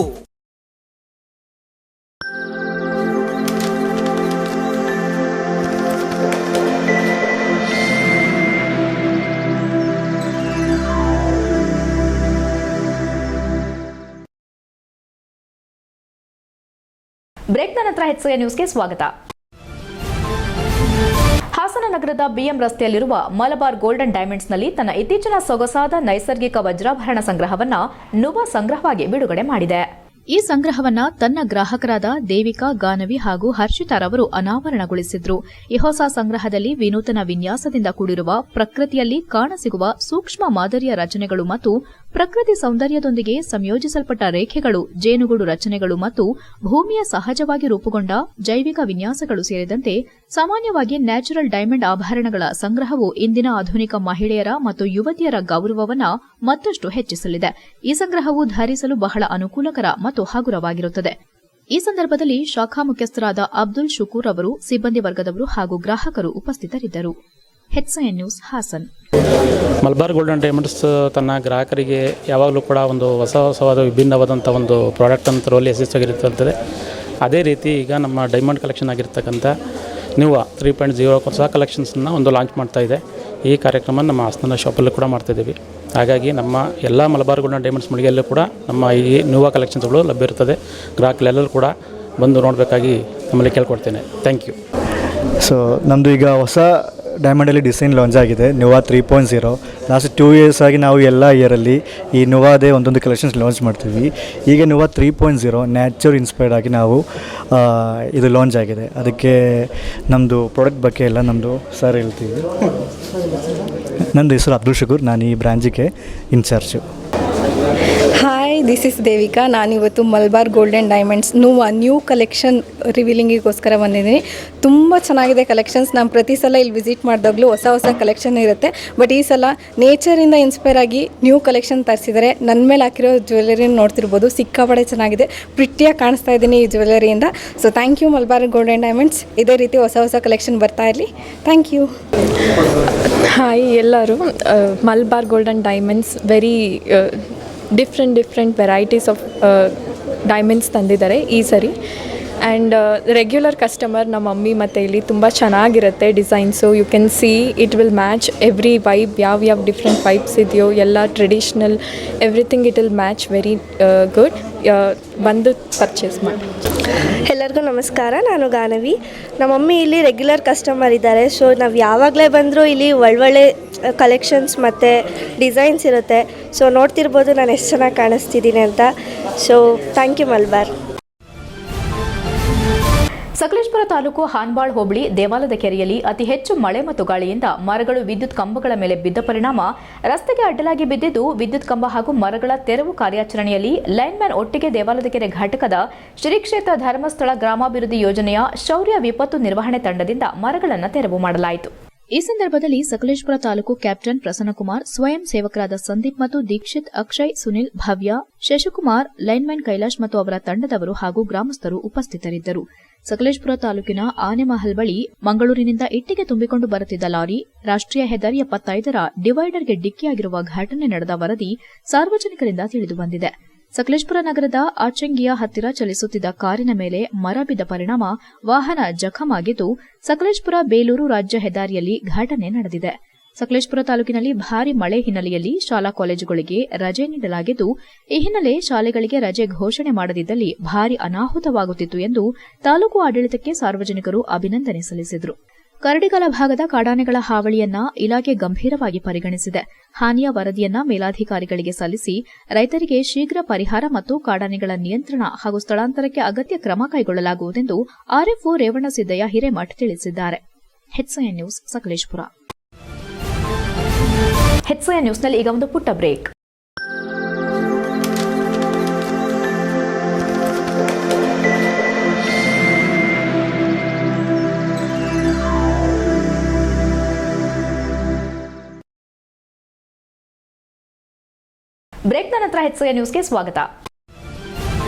ಬ್ರೇಕ್ನ ನಂತರ HCN ನ್ಯೂಸ್ಗೆ ಸ್ವಾಗತ. ಹಾಸನ ನಗರದ BM ರಸ್ತೆಯಲ್ಲಿರುವ ಮಲಬಾರ್ ಗೋಲ್ಡನ್ ಡೈಮಂಡ್ಸ್ನಲ್ಲಿ ತನ್ನ ಇತ್ತೀಚಿನ ಸೊಗಸಾದ ನೈಸರ್ಗಿಕ ವಜ್ರಾಭರಣ ಸಂಗ್ರಹವನ್ನ ನುವಾ ಸಂಗ್ರಹವಾಗಿ ಬಿಡುಗಡೆ ಮಾಡಿದೆ. ಈ ಸಂಗ್ರಹವನ್ನ ತನ್ನ ಗ್ರಾಹಕರಾದ ದೇವಿಕಾ, ಗಾನವಿ ಹಾಗೂ ಹರ್ಷಿತಾರವರು ಅನಾವರಣಗೊಳಿಸಿದ್ರು. ಈ ಹೊಸ ಸಂಗ್ರಹದಲ್ಲಿ ವಿನೂತನ ವಿನ್ಯಾಸದಿಂದ ಕೂಡಿರುವ ಪ್ರಕೃತಿಯಲ್ಲಿ ಕಾಣಸಿಗುವ ಸೂಕ್ಷ್ಮ ಮಾದರಿಯ ರಚನೆಗಳು ಮತ್ತು ಪ್ರಕೃತಿ ಸೌಂದರ್ಯದೊಂದಿಗೆ ಸಂಯೋಜಿಸಲ್ಪಟ್ಟ ರೇಖೆಗಳು, ಜೇನುಗೂಡು ರಚನೆಗಳು ಮತ್ತು ಭೂಮಿಯ ಸಹಜವಾಗಿ ರೂಪುಗೊಂಡ ಜೈವಿಕ ವಿನ್ಯಾಸಗಳು ಸೇರಿದಂತೆ ಸಾಮಾನ್ಯವಾಗಿ ನ್ಯಾಚುರಲ್ ಡೈಮಂಡ್ ಆಭರಣಗಳ ಸಂಗ್ರಹವು ಇಂದಿನ ಆಧುನಿಕ ಮಹಿಳೆಯರ ಮತ್ತು ಯುವತಿಯರ ಗೌರವವನ್ನು ಮತ್ತಷ್ಟು ಹೆಚ್ಚಿಸಲಿದೆ. ಈ ಸಂಗ್ರಹವು ಧರಿಸಲು ಬಹಳ ಅನುಕೂಲಕರ ಮತ್ತು ಹಗುರವಾಗಿರುತ್ತದೆ. ಈ ಸಂದರ್ಭದಲ್ಲಿ ಶಾಖಾ ಮುಖ್ಯಸ್ಥರಾದ ಅಬ್ದುಲ್ ಶುಕೂರ್ ಅವರು, ಸಿಬ್ಬಂದಿ ವರ್ಗದವರು ಹಾಗೂ ಗ್ರಾಹಕರು ಉಪಸ್ಥಿತರಿದ್ದರು. HCN news, Hassan. Malabar golden diamonds ತನ್ನ ಗ್ರಾಹಕರಿಗೆ ಯಾವಾಗಲೂ ಕೂಡ ಒಂದು ಹೊಸವಾದ ವಿಭಿನ್ನವಾದಂಥ ಒಂದು ಪ್ರಾಡಕ್ಟನ್ನು ತರುವಲ್ಲಿ ಯಶಸ್ವಿಯಾಗಿರುತ್ತದೆ. ಅದೇ ರೀತಿ ಈಗ ನಮ್ಮ ಡೈಮಂಡ್ ಕಲೆಕ್ಷನ್ ಆಗಿರ್ತಕ್ಕಂಥ ನ್ಯೂವಾ 3.0 ಹೊಸ ಕಲೆಕ್ಷನ್ಸನ್ನು ಒಂದು ಲಾಂಚ್ ಮಾಡ್ತಾ ಇದೆ. ಈ ಕಾರ್ಯಕ್ರಮ ನಮ್ಮ ಹಾಸನ ಶಾಪಲ್ಲೂ ಕೂಡ ಮಾಡ್ತಾಯಿದ್ದೀವಿ. ಹಾಗಾಗಿ ನಮ್ಮ ಎಲ್ಲ ಮಲಬಾರ್ ಗೋಲ್ಡನ್ ಡೈಮಂಡ್ಸ್ ಮಳಿಗೆಯಲ್ಲೂ ಕೂಡ ನಮ್ಮ ಈ ನ್ಯೂವಾ ಕಲೆಕ್ಷನ್ಸ್ಗಳು ಲಭ್ಯ ಇರ್ತದೆ. ಗ್ರಾಹಕರೆಲ್ಲರೂ ಕೂಡ ಬಂದು ನೋಡಬೇಕಾಗಿ ನಮ್ಮಲ್ಲಿ ಕೇಳ್ಕೊಡ್ತೇನೆ. Thank you. ಸೊ ನಮ್ಮದು ಈಗ ಹೊಸ ಡೈಮಂಡಲ್ಲಿ ಡಿಸೈನ್ ಲಾಂಚ್ ಆಗಿದೆ, ನ್ಯೂವಾ 3.0. ಲಾಸ್ಟ್ 2 ಇಯರ್ಸ್ ಆಗಿ ನಾವು ಎಲ್ಲ ಇಯರಲ್ಲಿ ಈ ನ್ಯೂವಾದೇ ಒಂದೊಂದು ಕಲೆಕ್ಷನ್ಸ್ ಲಾಂಚ್ ಮಾಡ್ತೀವಿ. ಈಗ ನ್ಯೂವಾ 3.0 ನ್ಯಾಚರ್ ಇನ್ಸ್ಪೈರ್ಡ್ ಆಗಿ ನಾವು ಇದು ಲಾಂಚ್ ಆಗಿದೆ. ಅದಕ್ಕೆ ನಮ್ಮದು ಪ್ರಾಡಕ್ಟ್ ಬಗ್ಗೆ ಎಲ್ಲ ನಮ್ಮದು ಸರ್ ಹೇಳ್ತೀವಿ. ನಂದು ಹೆಸರು ಅಬ್ದುಲ್ ಶುಕೂರ್, ನಾನು ಈ ಬ್ರಾಂಚಿಗೆ incharge. Hi, this is Devika. ನಾನಿವತ್ತು Malabar golden diamonds new collection ರಿವೀಲಿಂಗಿಗೋಸ್ಕರ ಬಂದಿದ್ದೀನಿ. ತುಂಬ ಚೆನ್ನಾಗಿದೆ ಕಲೆಕ್ಷನ್ಸ್. ನಾನು ಪ್ರತಿ ಸಲ ಇಲ್ಲಿ ವಿಸಿಟ್ ಮಾಡಿದಾಗಲೂ ಹೊಸ ಕಲೆಕ್ಷನ್ ಇರುತ್ತೆ. ಬಟ್ ಈ ಸಲ ನೇಚರಿಂದ ಇನ್ಸ್ಪೈರ್ ಆಗಿ ನ್ಯೂ ಕಲೆಕ್ಷನ್ ತರಿಸಿದ್ದಾರೆ. ನನ್ನ ಮೇಲೆ ಹಾಕಿರೋ ಜ್ಯುವೆಲರಿನ ನೋಡ್ತಿರ್ಬೋದು, ಸಿಕ್ಕಾಪಡೆ ಚೆನ್ನಾಗಿದೆ. ಪ್ರಿಟ್ಟಿಯಾಗಿ ಕಾಣಿಸ್ತಾ ಇದ್ದೀನಿ ಈ ಜ್ಯುವೆಲರಿಯಿಂದ. So thank you Malabar golden diamonds. ಇದೇ ರೀತಿ ಹೊಸ ಕಲೆಕ್ಷನ್ ಬರ್ತಾ ಇರಲಿ. Thank you. ಹಾಯ್ ಎಲ್ಲರೂ. Malabar golden diamonds very different varieties of diamonds ತಂದಿದ್ದಾರೆ ಈ ಸರಿ. ಆ್ಯಂಡ್ ರೆಗ್ಯುಲರ್ ಕಸ್ಟಮರ್ ನಮ್ಮ ಮಮ್ಮಿ ಮತ್ತು ಇಲ್ಲಿ ತುಂಬ ಚೆನ್ನಾಗಿರುತ್ತೆ designs. You can see it will match every vibe. ಯಾವ ಡಿಫ್ರೆಂಟ್ ವೈಬ್ಸ್ ಇದೆಯೋ ಎಲ್ಲ traditional everything it will match very good. ಬಂದು ಪರ್ಚೇಸ್ ಮಾಡಿ. ಎಲ್ಲರಿಗೂ ನಮಸ್ಕಾರ, ನಾನು ಗಾನವಿ. ನಮ್ಮ ಮಮ್ಮಿ ಇಲ್ಲಿ ರೆಗ್ಯುಲರ್ ಕಸ್ಟಮರ್ ಇದ್ದಾರೆ. ಸೊ ನಾವು ಯಾವಾಗಲೇ ಬಂದರೂ ಇಲ್ಲಿ ಒಳ್ಳೊಳ್ಳೆ ಕಲೆಕ್ಷನ್ಸ್ ಮತ್ತು ಡಿಸೈನ್ಸ್ ಇರುತ್ತೆ. ಸೊ ನೋಡ್ತಿರ್ಬೋದು ನಾನು ಎಷ್ಟು ಚೆನ್ನಾಗಿ ಕಾಣಿಸ್ತಿದ್ದೀನಿ ಅಂತ. So thank you Malabar. Sakleshpur taluk Hanbal hobli ದೇವಾಲಯದ ಕೆರೆಯಲ್ಲಿ ಅತಿ ಹೆಚ್ಚು ಮಳೆ ಮತ್ತು ಗಾಳಿಯಿಂದ ಮರಗಳು ವಿದ್ಯುತ್ ಕಂಬಗಳ ಮೇಲೆ ಬಿದ್ದ ಪರಿಣಾಮ ರಸ್ತೆಗೆ ಅಡ್ಡಲಾಗಿ ಬಿದ್ದಿದ್ದು, ವಿದ್ಯುತ್ ಕಂಬ ಹಾಗೂ ಮರಗಳ ತೆರವು ಕಾರ್ಯಾಚರಣೆಯಲ್ಲಿ ಲೈನ್ಮ್ಯಾನ್ ಒಟ್ಟಿಗೆ ದೇವಾಲಯದ ಕೆರೆ ಘಟಕದ ಶ್ರೀ ಕ್ಷೇತ್ರ ಧರ್ಮಸ್ಥಳ ಗ್ರಾಮಾಭಿವೃದ್ಧಿ ಯೋಜನೆಯ ಶೌರ್ಯ ವಿಪತ್ತು ನಿರ್ವಹಣೆ ತಂಡದಿಂದ ಮರಗಳನ್ನು ತೆರವು ಮಾಡಲಾಯಿತು. ಈ ಸಂದರ್ಭದಲ್ಲಿ ಸಕಲೇಶಪುರ ತಾಲೂಕು ಕ್ಯಾಪ್ಟನ್ ಪ್ರಸನ್ನಕುಮಾರ್, ಸ್ವಯಂ ಸೇವಕರಾದ ಸಂದೀಪ್ ಮತ್ತು ದೀಕ್ಷಿತ್, ಅಕ್ಷಯ್, ಸುನಿಲ್, ಭವ್ಯ, ಶಶಿಕುಮಾರ್, ಲೈನ್ಮ್ಯಾನ್ ಕೈಲಾಶ್ ಮತ್ತು ಅವರ ತಂಡದವರು ಹಾಗೂ ಗ್ರಾಮಸ್ಥರು ಉಪಸ್ಥಿತರಿದ್ದರು. ಸಕಲೇಶಪುರ ತಾಲೂಕಿನ ಆನೆಮಹಲ್ ಬಳಿ ಮಂಗಳೂರಿನಿಂದ ಇಟ್ಟಿಗೆ ತುಂಬಿಕೊಂಡು ಬರುತ್ತಿದ್ದ ಲಾರಿ ರಾಷ್ಟ್ರೀಯ ಹೆದ್ದಾರಿ 75ರ ಡಿವೈಡರ್ಗೆ ಡಿಕ್ಕಿಯಾಗಿರುವ ಘಟನೆ ನಡೆದ ವರದಿ ಸಾರ್ವಜನಿಕರಿಂದ ತಿಳಿದುಬಂದಿದೆ. ಸಕಲೇಶಪುರ ನಗರದ ಆಚಂಗಿಯ ಹತ್ತಿರ ಚಲಿಸುತ್ತಿದ್ದ ಕಾರಿನ ಮೇಲೆ ಮರ ಬಿದ್ದ ಪರಿಣಾಮ ವಾಹನ ಜಖಮಾಗಿದ್ದು, ಸಕಲೇಶಪುರ ಬೇಲೂರು ರಾಜ್ಯ ಹೆದ್ದಾರಿಯಲ್ಲಿ ಘಟನೆ ನಡೆದಿದೆ. ಸಕಲೇಶಪುರ ತಾಲೂಕಿನಲ್ಲಿ ಭಾರೀ ಮಳೆ ಹಿನ್ನೆಲೆಯಲ್ಲಿ ಶಾಲಾ ಕಾಲೇಜುಗಳಿಗೆ ರಜೆ ನೀಡಲಾಗಿದ್ದು, ಈ ಹಿನ್ನೆಲೆ ಶಾಲೆಗಳಿಗೆ ರಜೆ ಘೋಷಣೆ ಮಾಡದಿದ್ದಲ್ಲಿ ಭಾರೀ ಅನಾಹುತವಾಗುತ್ತಿತ್ತು ಎಂದು ತಾಲೂಕು ಆಡಳಿತಕ್ಕೆ ಸಾರ್ವಜನಿಕರು ಅಭಿನಂದನೆ ಸಲ್ಲಿಸಿದರು. ಕರಡಿಗಾಲ ಭಾಗದ ಕಾಡಾನೆಗಳ ಹಾವಳಿಯನ್ನ ಇಲಾಖೆ ಗಂಭೀರವಾಗಿ ಪರಿಗಣಿಸಿದೆ. ಹಾನಿಯ ವರದಿಯನ್ನ ಮೇಲಾಧಿಕಾರಿಗಳಿಗೆ ಸಲ್ಲಿಸಿ ರೈತರಿಗೆ ಶೀಘ್ರ ಪರಿಹಾರ ಮತ್ತು ಕಾಡಾನೆಗಳ ನಿಯಂತ್ರಣ ಹಾಗೂ ಸ್ಥಳಾಂತರಕ್ಕೆ ಅಗತ್ಯ ಕ್ರಮ ಕೈಗೊಳ್ಳಲಾಗುವುದೆಂದು ಆರ್ಎಫ್ಒ ರೇವಣಸಿದ್ದಯ್ಯ ಹಿರೇಮಠ್ ತಿಳಿಸಿದ್ದಾರೆ. HCN news, Sakleshpur. HCN ನ್ಯೂಸ್ನಲ್ಲಿ ಈಗ ಒಂದು ಪುಟ್ಟ ಬ್ರೇಕ್. ಬ್ರೇಕ್ನ ನಂತರ HCN ನ್ಯೂಸ್ಗೆ ಸ್ವಾಗತ.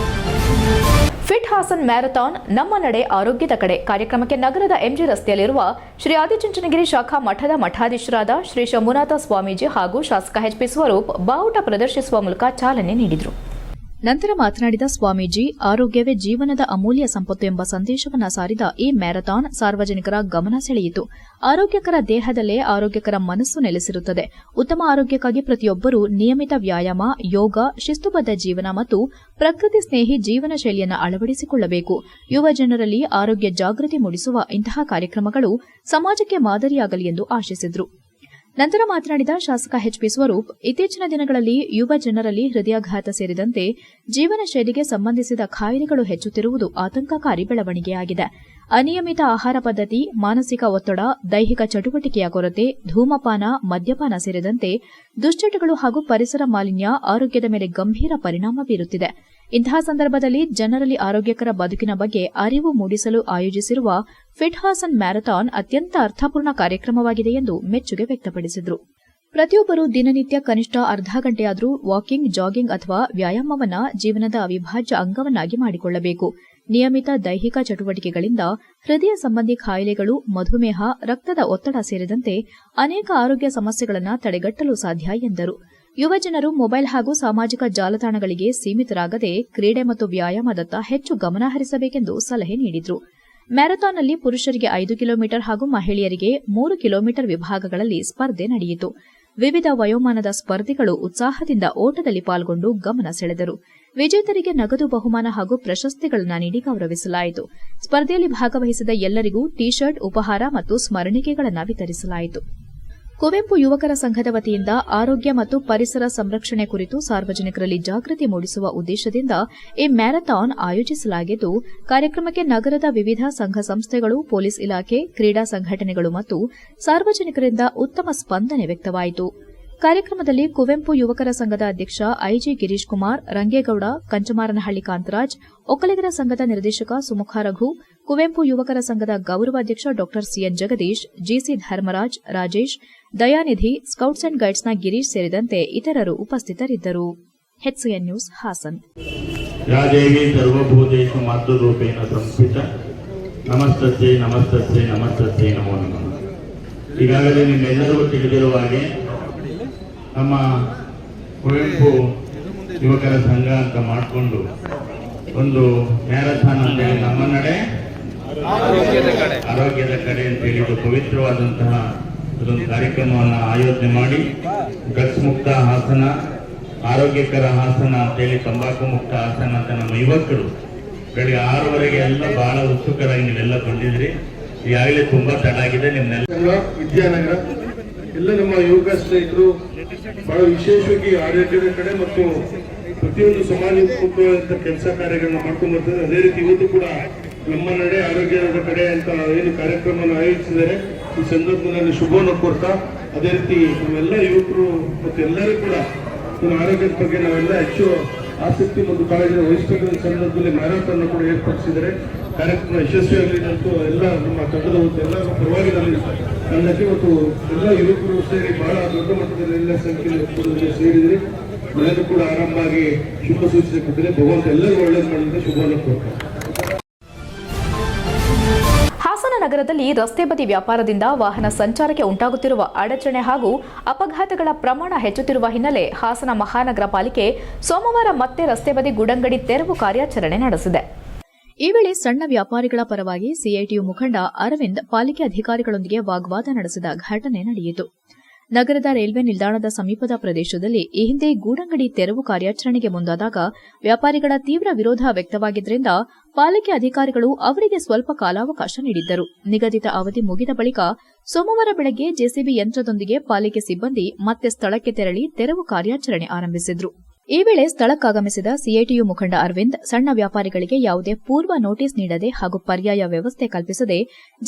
ಫಿಟ್ ಹಾಸನ್ ಮ್ಯಾರಥಾನ್ ನಮ್ಮ ನಡೆ ಆರೋಗ್ಯದ ಕಡೆ ಕಾರ್ಯಕ್ರಮಕ್ಕೆ ನಗರದ ಎಂಜಿ ರಸ್ತೆಯಲ್ಲಿರುವ ಶ್ರೀ ಆದಿಚುಂಚನಗಿರಿ ಶಾಖಾ ಮಠದ ಮಠಾಧೀಶರಾದ ಶ್ರೀ ಶಂಭುನಾಥ ಸ್ವಾಮೀಜಿ ಹಾಗೂ ಶಾಸಕ ಎಚ್ ಪಿ ಸ್ವರೂಪ್ ಬಾವುಟ ಪ್ರದರ್ಶಿಸುವ ಮೂಲಕ ಚಾಲನೆ ನೀಡಿದರು. ನಂತರ ಮಾತನಾಡಿದ ಸ್ವಾಮೀಜಿ, ಆರೋಗ್ಯವೇ ಜೀವನದ ಅಮೂಲ್ಯ ಸಂಪತ್ತು ಎಂಬ ಸಂದೇಶವನ್ನ ಸಾರಿದ ಈ ಮ್ಯಾರಥಾನ್ ಸಾರ್ವಜನಿಕರ ಗಮನ ಸೆಳೆಯಿತು. ಆರೋಗ್ಯಕರ ದೇಹದಲ್ಲೇ ಆರೋಗ್ಯಕರ ಮನಸ್ಸು ನೆಲೆಸಿರುತ್ತದೆ. ಉತ್ತಮ ಆರೋಗ್ಯಕ್ಕಾಗಿ ಪ್ರತಿಯೊಬ್ಬರೂ ನಿಯಮಿತ ವ್ಯಾಯಾಮ, ಯೋಗ, ಶಿಸ್ತುಬದ್ಧ ಜೀವನ ಮತ್ತು ಪ್ರಕೃತಿ ಸ್ನೇಹಿ ಜೀವನ ಶೈಲಿಯನ್ನು ಅಳವಡಿಸಿಕೊಳ್ಳಬೇಕು. ಯುವ ಜನರಲ್ಲಿ ಆರೋಗ್ಯ ಜಾಗೃತಿ ಮೂಡಿಸುವ ಇಂತಹ ಕಾರ್ಯಕ್ರಮಗಳು ಸಮಾಜಕ್ಕೆ ಮಾದರಿಯಾಗಲಿ ಎಂದು ಆಶಿಸಿದರು. ನಂತರ ಮಾತನಾಡಿದ ಶಾಸಕ ಎಚ್ಪಿ ಸ್ವರೂಪ್, ಇತ್ತೀಚಿನ ದಿನಗಳಲ್ಲಿ ಯುವ ಜನರಲ್ಲಿ ಹೃದಯಾಘಾತ ಸೇರಿದಂತೆ ಜೀವನ ಶೈಲಿಗೆ ಸಂಬಂಧಿಸಿದ ಕಾಯಿಲೆಗಳು ಹೆಚ್ಚುತ್ತಿರುವುದು ಆತಂಕಕಾರಿ ಬೆಳವಣಿಗೆಯಾಗಿದೆ. ಅನಿಯಮಿತ ಆಹಾರ ಪದ್ಧತಿ, ಮಾನಸಿಕ ಒತ್ತಡ, ದೈಹಿಕ ಚಟುವಟಿಕೆಯ ಕೊರತೆ, ಧೂಮಪಾನ, ಮದ್ಯಪಾನ ಸೇರಿದಂತೆ ದುಶ್ಚಟಗಳು ಹಾಗೂ ಪರಿಸರ ಮಾಲಿನ್ಯ ಆರೋಗ್ಯದ ಮೇಲೆ ಗಂಭೀರ ಪರಿಣಾಮ ಬೀರುತ್ತಿದೆ. ಇಂತಹ ಸಂದರ್ಭದಲ್ಲಿ ಜನರಲ್ಲಿ ಆರೋಗ್ಯಕರ ಬದುಕಿನ ಬಗ್ಗೆ ಅರಿವು ಮೂಡಿಸಲು ಆಯೋಜಿಸಿರುವ ಫಿಟ್ ಹಾಸನ್ ಮ್ಯಾರಥಾನ್ ಅತ್ಯಂತ ಅರ್ಥಪೂರ್ಣ ಕಾರ್ಯಕ್ರಮವಾಗಿದೆ ಎಂದು ಮೆಚ್ಚುಗೆ ವ್ಯಕ್ತಪಡಿಸಿದರು. ಪ್ರತಿಯೊಬ್ಬರು ದಿನನಿತ್ಯ ಕನಿಷ್ಠ ಅರ್ಧ ಗಂಟೆಯಾದರೂ ವಾಕಿಂಗ್, ಜಾಗಿಂಗ್ ಅಥವಾ ವ್ಯಾಯಾಮವನ್ನ ಜೀವನದ ಅವಿಭಾಜ್ಯ ಅಂಗವನ್ನಾಗಿ ಮಾಡಿಕೊಳ್ಳಬೇಕು. ನಿಯಮಿತ ದೈಹಿಕ ಚಟುವಟಿಕೆಗಳಿಂದ ಹೃದಯ ಸಂಬಂಧಿ ಕಾಯಿಲೆಗಳು, ಮಧುಮೇಹ, ರಕ್ತದ ಒತ್ತಡ ಸೇರಿದಂತೆ ಅನೇಕ ಆರೋಗ್ಯ ಸಮಸ್ಯೆಗಳನ್ನು ತಡೆಗಟ್ಟಲು ಸಾಧ್ಯ ಎಂದರು. ಯುವ ಜನರು ಮೊಬೈಲ್ ಹಾಗೂ ಸಾಮಾಜಿಕ ಜಾಲತಾಣಗಳಿಗೆ ಸೀಮಿತರಾಗದೆ ಕ್ರೀಡೆ ಮತ್ತು ವ್ಯಾಯಾಮದತ್ತ ಹೆಚ್ಚು ಗಮನ ಹರಿಸಬೇಕೆಂದು ಸಲಹೆ ನೀಡಿದರು. ಮ್ಯಾರಥಾನ್ನಲ್ಲಿ ಪುರುಷರಿಗೆ 5 ಕಿಲೋಮೀಟರ್ ಹಾಗೂ ಮಹಿಳೆಯರಿಗೆ 3 ಕಿಲೋಮೀಟರ್ ವಿಭಾಗಗಳಲ್ಲಿ ಸ್ಪರ್ಧೆ ನಡೆಯಿತು. ವಿವಿಧ ವಯೋಮಾನದ ಸ್ಪರ್ಧಿಗಳು ಉತ್ಸಾಹದಿಂದ ಓಟದಲ್ಲಿ ಪಾಲ್ಗೊಂಡು ಗಮನ ಸೆಳೆದರು. ವಿಜೇತರಿಗೆ ನಗದು ಬಹುಮಾನ ಹಾಗೂ ಪ್ರಶಸ್ತಿಗಳನ್ನು ನೀಡಿ ಗೌರವಿಸಲಾಯಿತು. ಸ್ಪರ್ಧೆಯಲ್ಲಿ ಭಾಗವಹಿಸಿದ ಎಲ್ಲರಿಗೂ ಟಿ ಶರ್ಟ್, ಉಪಹಾರ ಮತ್ತು ಸ್ಮರಣಿಕೆಗಳನ್ನು ವಿತರಿಸಲಾಯಿತು. ಕುವೆಂಪು ಯುವಕರ ಸಂಘದ ವತಿಯಿಂದ ಆರೋಗ್ಯ ಮತ್ತು ಪರಿಸರ ಸಂರಕ್ಷಣೆ ಕುರಿತು ಸಾರ್ವಜನಿಕರಲ್ಲಿ ಜಾಗೃತಿ ಮೂಡಿಸುವ ಉದ್ದೇಶದಿಂದ ಈ ಮ್ಯಾರಥಾನ್ ಆಯೋಜಿಸಲಾಗಿದ್ದು, ಕಾರ್ಯಕ್ರಮಕ್ಕೆ ನಗರದ ವಿವಿಧ ಸಂಘ ಸಂಸ್ಥೆಗಳು, ಪೊಲೀಸ್ ಇಲಾಖೆ, ಕ್ರೀಡಾ ಸಂಘಟನೆಗಳು ಮತ್ತು ಸಾರ್ವಜನಿಕರಿಂದ ಉತ್ತಮ ಸ್ಪಂದನೆ ವ್ಯಕ್ತವಾಯಿತು. ಕಾರ್ಯಕ್ರಮದಲ್ಲಿ ಕುವೆಂಪು ಯುವಕರ ಸಂಘದ ಅಧ್ಯಕ್ಷ ಐಜಿ ಗಿರೀಶ್ ಕುಮಾರ್, ರಂಗೇಗೌಡ, ಕಂಚಮಾರನಹಳ್ಳಿ ಕಾಂತರಾಜ್, ಒಕ್ಕಲಿಗರ ಸಂಘದ ನಿರ್ದೇಶಕ ಸುಮುಖ ರಘು, ಕುವೆಂಪು ಯುವಕರ ಸಂಘದ ಗೌರವಾಧ್ಯಕ್ಷ ಡಾ CN Jagadish, GC Dharmaraj, Rajesh, Dayanidhi, scouts and ಗೈಡ್ಸ್ನ ಗಿರೀಶ್ ಸೇರಿದಂತೆ ಇತರರು ಉಪಸ್ಥಿತರಿದ್ದರು. HCN news Hassan. ಯಾದೇವಿ ಸರ್ವಭೂತೇಷು ಮಾತೃರೂಪೇಣ ಸಂಸ್ಥಿತ ನಮಸ್ತಸ್ಯೈ ನಮಸ್ತಸ್ಯೈ ನಮಸ್ತಸ್ಯೈ ನಮೋ ನಮಃ. ಈಗಾಗಲೇ ನಿಮ್ಮೆಲ್ಲರಿಗೂ ತಿಳಿದಿರುವ ಹಾಗೆ ನಮ್ಮ ಕುವೆಂಪು ಯುವಕರ ಸಂಘ ಅಂತ ಮಾಡಿಕೊಂಡು ಒಂದು ಮ್ಯಾರಥಾನ್ ಅಂತೇಳಿ ನಮ್ಮ ನಡೆ ಆರೋಗ್ಯದ ಕಡೆ ಅಂತ ಹೇಳಿದ್ದು ಪವಿತ್ರವಾದಂತಹ ಅದೊಂದು ಕಾರ್ಯಕ್ರಮವನ್ನು ಆಯೋಜನೆ ಮಾಡಿ ಡ್ರಗ್ಸ್ ಮುಕ್ತ ಹಾಸನ, ಆರೋಗ್ಯಕರ ಹಾಸನ ಅಂತೇಳಿ, ತಂಬಾಕು ಮುಕ್ತ ಹಾಸನ ಅಂತ ನಮ್ಮ ಯುವಕರು ಬೆಳಿಗ್ಗೆ 6:00ವರೆಗೆ ಎಲ್ಲ ಬಹಳ ಉತ್ಸುಕರಾಗಿ ನೀವೆಲ್ಲ ಬಂದಿದ್ರಿ. ಈಗಾಗಲೇ ತುಂಬಾ ತಡ ಆಗಿದೆ. ನಿಮ್ನೆಲ್ಲ ವಿದ್ಯಾನಗರ ಎಲ್ಲ ನಮ್ಮ ಯುವಕ ಸ್ನೇಹಿತರು ಬಹಳ ವಿಶೇಷವಾಗಿ ಆರೋಗ್ಯದ ಕಡೆ ಮತ್ತು ಪ್ರತಿಯೊಂದು ಸಮಾಜಮುಖವಾದಂತಹ ಕೆಲಸ ಕಾರ್ಯಗಳನ್ನ ಮಾಡ್ಕೊಂಡು ಬರ್ತಾರೆ. ಅದೇ ರೀತಿ ಇವತ್ತು ಕೂಡ ನಮ್ಮ ನಡೆ ಆರೋಗ್ಯದ ಕಡೆ ಅಂತ ಏನು ಕಾರ್ಯಕ್ರಮವನ್ನು ಆಯೋಜಿಸಿದ್ದಾರೆ, ಈ ಸಂದರ್ಭದಲ್ಲಿ ಶುಭವನ್ನು ಕೋರ್ತಾ, ಅದೇ ರೀತಿ ನಾವೆಲ್ಲ ಯುವಕರು ಮತ್ತು ಎಲ್ಲರೂ ಕೂಡ ನಮ್ಮ ಆರೋಗ್ಯದ ಬಗ್ಗೆ ನಾವೆಲ್ಲ ಹೆಚ್ಚು ಆಸಕ್ತಿ ಮತ್ತು ಕಾಳಜಿಯನ್ನು ವಹಿಸಬೇಕಾದ ಸಂದರ್ಭದಲ್ಲಿ ಮ್ಯಾರಥಾನ್ ಕೂಡ ಏರ್ಪಡಿಸಿದ್ದಾರೆ. ಕಾರ್ಯಕ್ರಮ ಯಶಸ್ವಿಯಾಗಲಿ ಅಂತ ಎಲ್ಲ ನಮ್ಮ ತಂಡದ ಎಲ್ಲರ ಪರವಾಗಿ ತಂಡಕ್ಕೆ ಮತ್ತು ಎಲ್ಲ ಯುವಕರು ಸೇರಿ ಬಹಳ ದೊಡ್ಡ ಮಟ್ಟದಲ್ಲಿ ಎಲ್ಲ ಸಂಖ್ಯೆಯಲ್ಲಿ ಸೇರಿದರೆ ಮನೆಯಲ್ಲೂ ಕೂಡ ಆರಂಭವಾಗಿ ಶುಭ ಸೂಚನೆ ಕೊಟ್ಟಿದೆ. ಭಗವಂತ ಎಲ್ಲರೂ ಒಳ್ಳೇದು ಮಾಡಿದ್ರೆ ಶುಭವನ್ನು ಕೋರ್ತಾರೆ. ಹಾಸನ ನಗರದಲ್ಲಿ ರಸ್ತೆ ಬದಿ ವ್ಯಾಪಾರದಿಂದ ವಾಹನ ಸಂಚಾರಕ್ಕೆ ಉಂಟಾಗುತ್ತಿರುವ ಅಡಚಣೆ ಹಾಗೂ ಅಪಘಾತಗಳ ಪ್ರಮಾಣ ಹೆಚ್ಚುತ್ತಿರುವ ಹಿನ್ನೆಲೆ ಹಾಸನ ಮಹಾನಗರ ಪಾಲಿಕೆ ಸೋಮವಾರ ಮತ್ತೆ ರಸ್ತೆ ಬದಿ ಗುಡಂಗಡಿ ತೆರವು ಕಾರ್ಯಾಚರಣೆ ನಡೆಸಿದೆ. ಈ ವೇಳೆ ಸಣ್ಣ ವ್ಯಾಪಾರಿಗಳ ಪರವಾಗಿ ಸಿಐಟಿಯು ಮುಖಂಡ ಅರವಿಂದ್ ಪಾಲಿಕೆ ಅಧಿಕಾರಿಗಳೊಂದಿಗೆ ವಾಗ್ವಾದ ನಡೆಸಿದ ಘಟನೆ ನಡೆಯಿತು. ನಗರದ ರೈಲ್ವೆ ನಿಲ್ದಾಣದ ಸಮೀಪದ ಪ್ರದೇಶದಲ್ಲಿ ಈ ಹಿಂದೆ ಗೂಡಂಗಡಿ ತೆರವು ಕಾರ್ಯಾಚರಣೆಗೆ ಮುಂದಾದಾಗ ವ್ಯಾಪಾರಿಗಳ ತೀವ್ರ ವಿರೋಧ ವ್ಯಕ್ತವಾಗಿದ್ದರಿಂದ ಪಾಲಿಕೆ ಅಧಿಕಾರಿಗಳು ಅವರಿಗೆ ಸ್ವಲ್ಪ ಕಾಲಾವಕಾಶ ನೀಡಿದ್ದರು. ನಿಗದಿತ ಅವಧಿ ಮುಗಿದ ಬಳಿಕ ಸೋಮವಾರ ಬೆಳಗ್ಗೆ ಜೆಸಿಬಿ ಯಂತ್ರದೊಂದಿಗೆ ಪಾಲಿಕೆ ಸಿಬ್ಬಂದಿ ಮತ್ತೆ ಸ್ಥಳಕ್ಕೆ ತೆರಳಿ ತೆರವು ಕಾರ್ಯಾಚರಣೆ ಆರಂಭಿಸಿದ್ರು. ಈ ವೇಳೆ ಸ್ಥಳಕ್ಕಾಗಮಿಸಿದ ಸಿಐಟಿಯು ಮುಖಂಡ ಅರವಿಂದ್ ಸಣ್ಣ ವ್ಯಾಪಾರಿಗಳಿಗೆ ಯಾವುದೇ ಪೂರ್ವ ನೋಟಿಸ್ ನೀಡದೆ ಹಾಗೂ ಪರ್ಯಾಯ ವ್ಯವಸ್ಥೆ ಕಲ್ಪಿಸದೆ